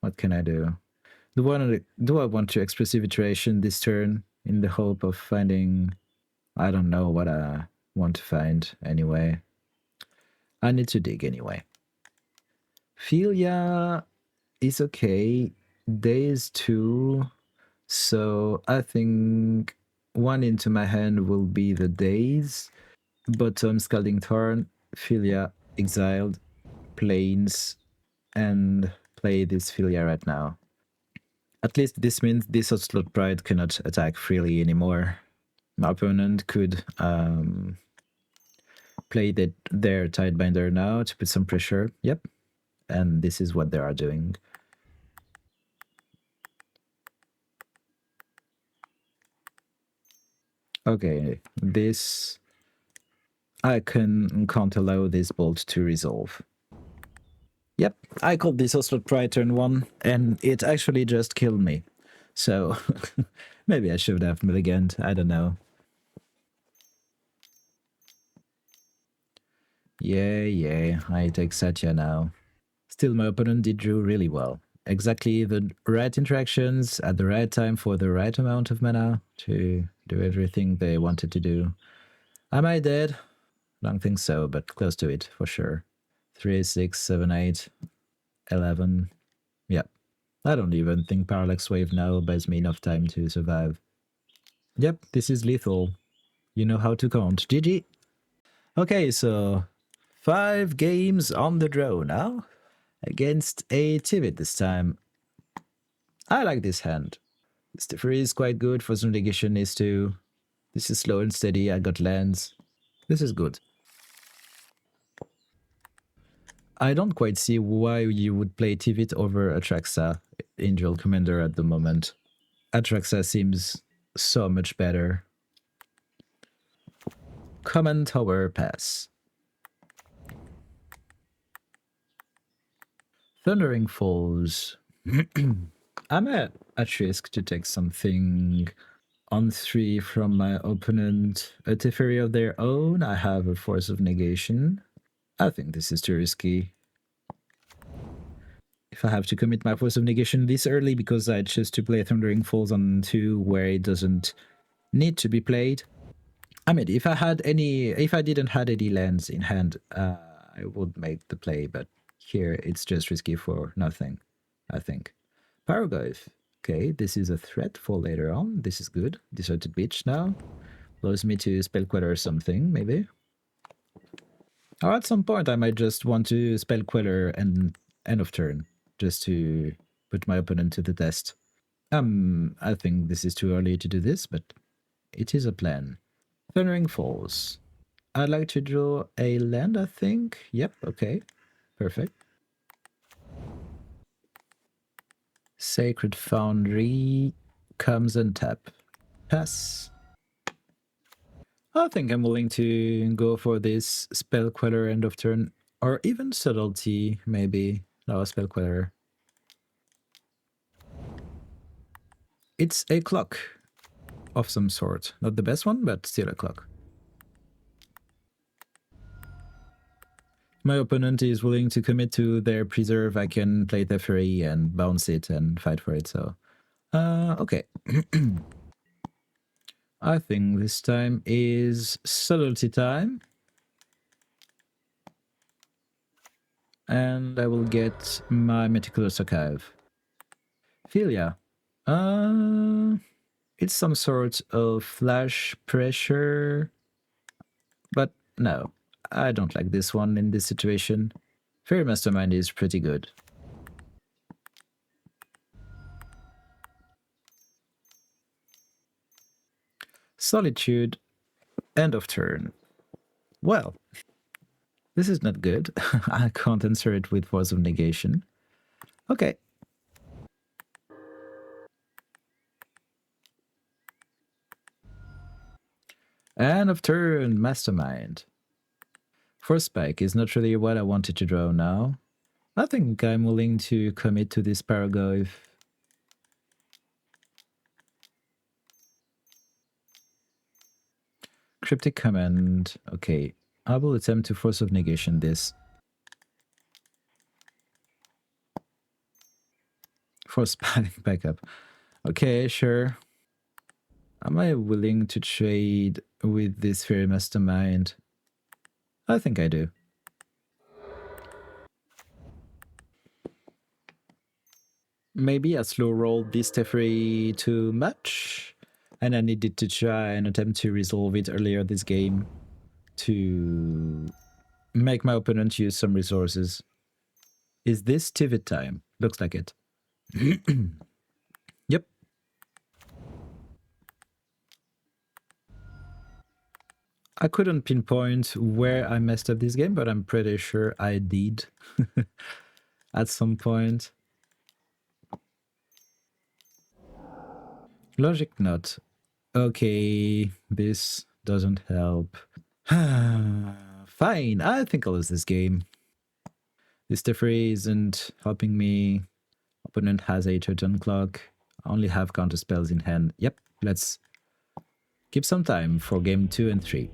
what can I do? Do I want to Expressive Iteration this turn in the hope of finding... I don't know what I want to find anyway. I need to dig anyway. Philia is okay. Days 2. So I think 1 into my hand will be the Days. Bottom Scalding Tarn, Philia exiled, Plains, and play this Philia right now. At least this means this Slot Pride cannot attack freely anymore. My opponent could play their Tidebinder now to put some pressure. Yep. And this is what they are doing. Okay, this... I can't allow this bolt to resolve. Yep, I called this Slot Pride turn 1, and it actually just killed me. So, maybe I should have mulliganed, I don't know. Yeah, I take Satya now. Still, my opponent did draw really well. Exactly the right interactions at the right time for the right amount of mana to do everything they wanted to do. Am I dead? Don't think so, but close to it for sure. 3, 6, 7, 8, 11. Yep. I don't even think Parallax Wave now buys me enough time to survive. Yep, this is lethal. You know how to count. GG. Okay, so 5 games on the draw now. Against a Tivit this time. I like this hand. Stiffery is quite good for some negation is too. This is slow and steady. I got lands. This is good. I don't quite see why you would play Tivit over Atraxa, Angel Commander at the moment. Atraxa seems so much better. Command Tower pass. Thundering Falls. I'm at risk to take something on 3 from my opponent. A Teferi of their own. I have a Force of Negation. I think this is too risky. if I have to commit my Force of Negation this early because I choose to play Thundering Falls on 2 where it doesn't need to be played. I mean, if I didn't had any lands in hand, I would make the play, but here it's just risky for nothing, I think. Paragraph. Okay, this is a threat for later on. This is good. Deserted Beach now. Allows me to spell Queller or something, maybe. Or at some point I might just want to spell Queller and end of turn, just to put my opponent to the test. I think this is too early to do this, but it is a plan. Thundering Falls. I'd like to draw a land, I think. Yep, okay. Perfect. Sacred Foundry comes and tap. Pass. I think I'm willing to go for this Spell Queller end of turn, or even Subtlety, maybe. No, Spell Queller. It's a clock of some sort. Not the best one, but still a clock. My opponent is willing to commit to their preserve. I can play Teferi and bounce it and fight for it, so... okay. I think this time is Subtlety time. And I will get my Meticulous Archive. Philia. It's some sort of flash pressure, but no, I don't like this one in this situation. Fairy Mastermind is pretty good. Solitude, end of turn. Well, this is not good. I can't answer it with Force of Negation. Okay. End of turn, Mastermind. Force Spike is not really what I wanted to draw now. I think I'm willing to commit to this Paragraph. Cryptic Command. Okay, I will attempt to Force of Negation this. Force Spike backup. Okay, sure. Am I willing to trade with this Fairy Mastermind? I think I do. Maybe I slow rolled this Teferi too much, and I needed to try and attempt to resolve it earlier this game to make my opponent use some resources. Is this Tivit time? Looks like it. Yep. I couldn't pinpoint where I messed up this game, but I'm pretty sure I did at some point. Logic Nut. Okay, this doesn't help. Fine, I think I'll lose this game. This Teferi isn't helping me. Opponent has a turn clock. I only have counter spells in hand. Yep, let's keep some time for game 2 and 3.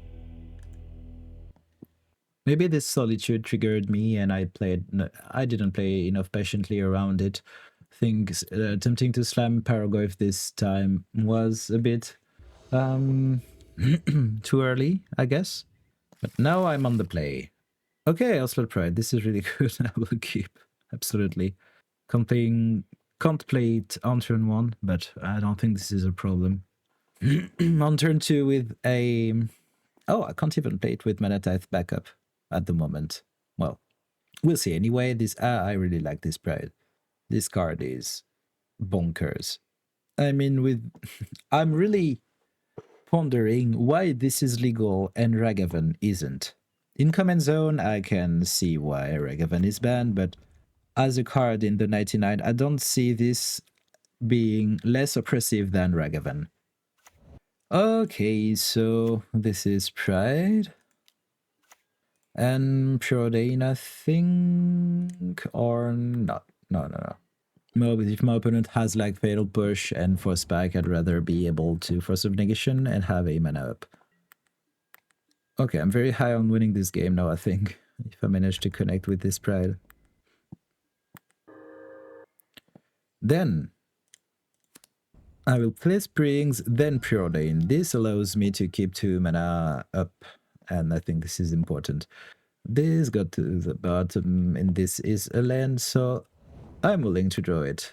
Maybe this Solitude triggered me and I didn't play enough patiently around it. I think attempting to slam Paragraph this time was a bit too early, I guess. But now I'm on the play. Okay, Oslo Pride, this is really good. I will keep, absolutely. Can't play it on turn 1, but I don't think this is a problem. On turn 2 with a... Oh, I can't even play it with Mana Tithe backup at the moment. Well, we'll see. Anyway, this I really like this Pride. This card is bonkers. I mean, I'm really pondering why this is legal and Ragavan isn't. In Command Zone, I can see why Ragavan is banned, but as a card in the 99, I don't see this being less oppressive than Ragavan. Okay, so this is Pride. And Preordain, I think, or not. No. No, but if my opponent has like Fatal Push and Force Back, I'd rather be able to Force of Negation and have a mana up. Okay, I'm very high on winning this game now, I think, if I manage to connect with this Pride. Then I will play Springs, then Preordain. This allows me to keep 2 mana up, and I think this is important. This got to the bottom, and this is a land, so I'm willing to draw it.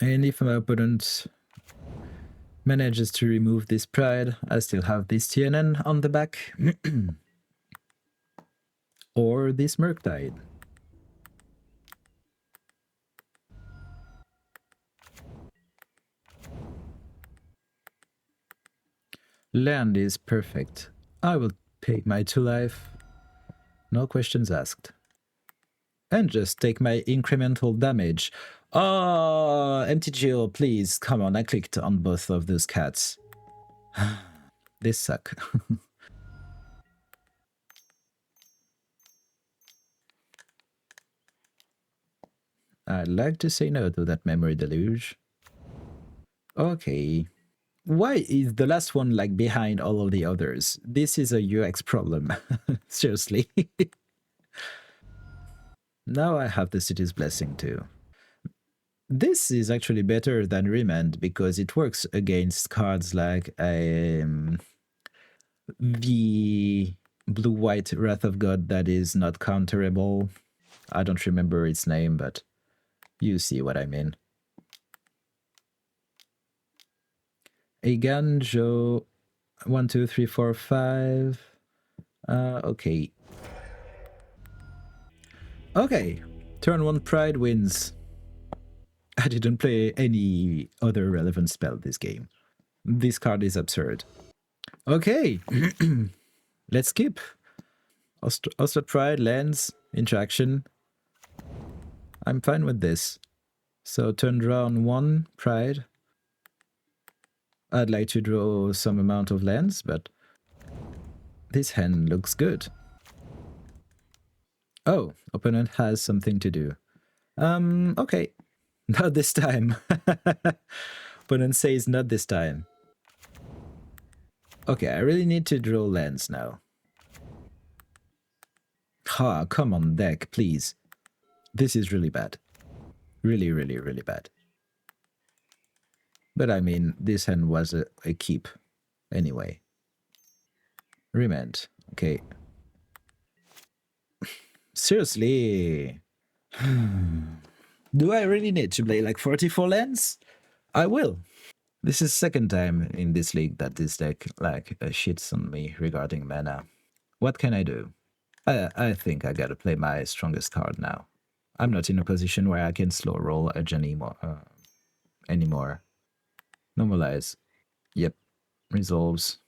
And if my opponent manages to remove this Pride, I still have this TNN on the back. Or this Murktide. Land is perfect. I will pay my 2 life. No questions asked. And just take my incremental damage. Oh, MTGO, please. Come on, I clicked on both of those cats. They suck. I'd like to say no to that memory deluge. Okay. Why is the last one like behind all of the others? This is a UX problem. Seriously. Now I have the city's blessing too. This is actually better than Remand because it works against cards like the blue-white Wrath of God that is not counterable. I don't remember its name, but you see what I mean. Aganjo, 1, 2, 3, 4, 5. Okay. Okay. Turn 1 Pride wins. I didn't play any other relevant spell this game. This card is absurd. Okay. Let's skip. Oster Pride, lands, interaction. I'm fine with this. So turn draw on 1 Pride. I'd like to draw some amount of lands, but this hand looks good. Oh, opponent has something to do. Okay. Not this time. Opponent says not this time. Okay, I really need to draw lands now. Ha, come on, deck, please. This is really bad. Really, really, really bad. But I mean, this hand was a keep anyway. Remand. Okay. Seriously. Do I really need to play like 44 lands? I will. This is second time in this league that this deck like shits on me regarding mana. What can I do? I think I gotta play my strongest card now. I'm not in a position where I can slow roll edge anymore. Normalize. Yep. Resolves.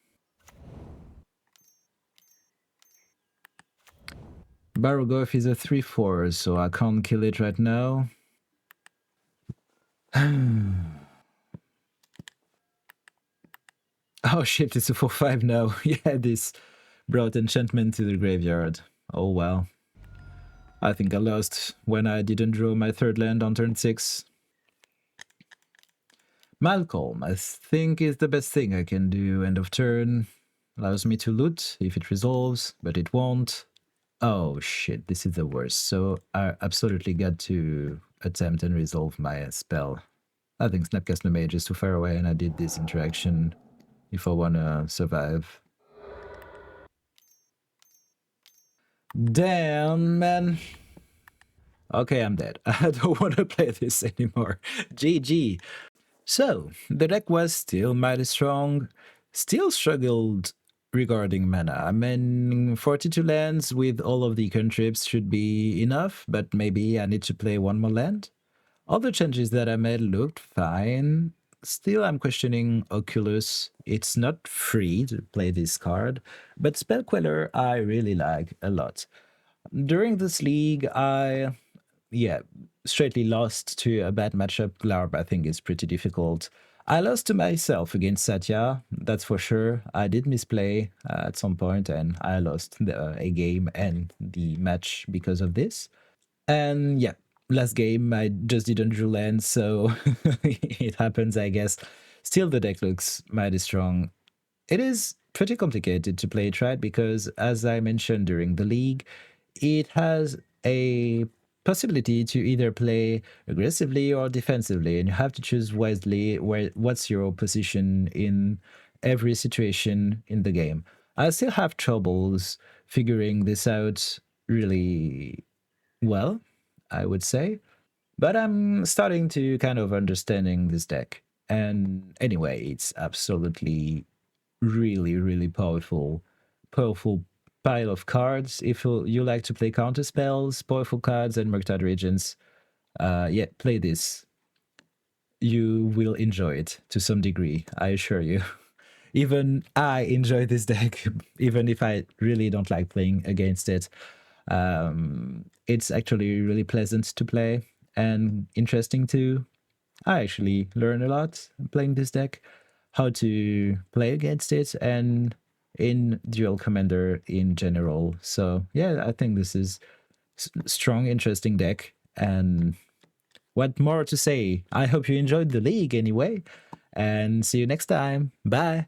Barrowgolf is a 3/4, so I can't kill it right now. Oh shit, it's a 4/5 now. Yeah, this brought enchantment to the graveyard. Oh well. I think I lost when I didn't draw my third land on turn 6. Malcolm, I think is the best thing I can do end of turn. Allows me to loot if it resolves, but it won't. Oh shit, this is the worst. So I absolutely got to attempt and resolve my spell. I think Snapcaster Mage is too far away and I did this interaction if I wanna survive. Damn, man. Okay, I'm dead. I don't want to play this anymore. GG. So, the deck was still mighty strong, still struggled regarding mana. I mean, 42 lands with all of the cantrips should be enough, but maybe I need to play 1 more land. All the changes that I made looked fine. Still, I'm questioning Oculus. It's not free to play this card, but Spell Queller I really like a lot. During this league, I straightly lost to a bad matchup. Glarb, I think, is pretty difficult. I lost to myself against Satya, that's for sure. I did misplay at some point, and I lost a game and the match because of this. And yeah, last game I just didn't draw land, so it happens, I guess. Still, the deck looks mighty strong. It is pretty complicated to play it right because, as I mentioned during the league, it has a possibility to either play aggressively or defensively, and you have to choose wisely what's your position in every situation in the game. I still have troubles figuring this out really well, I would say, but I'm starting to kind of understanding this deck. And anyway, it's absolutely really, really powerful pile of cards. If you like to play counter spells, powerful cards, and Murktide Regents, yeah, play this. You will enjoy it to some degree, I assure you. Even I enjoy this deck, even if I really don't like playing against it. It's actually really pleasant to play and interesting too. I actually learn a lot playing this deck, how to play against it, and in Duel Commander in general. So yeah, I think this is strong, interesting deck. And what more to say? I hope you enjoyed the league anyway, and see you next time. Bye.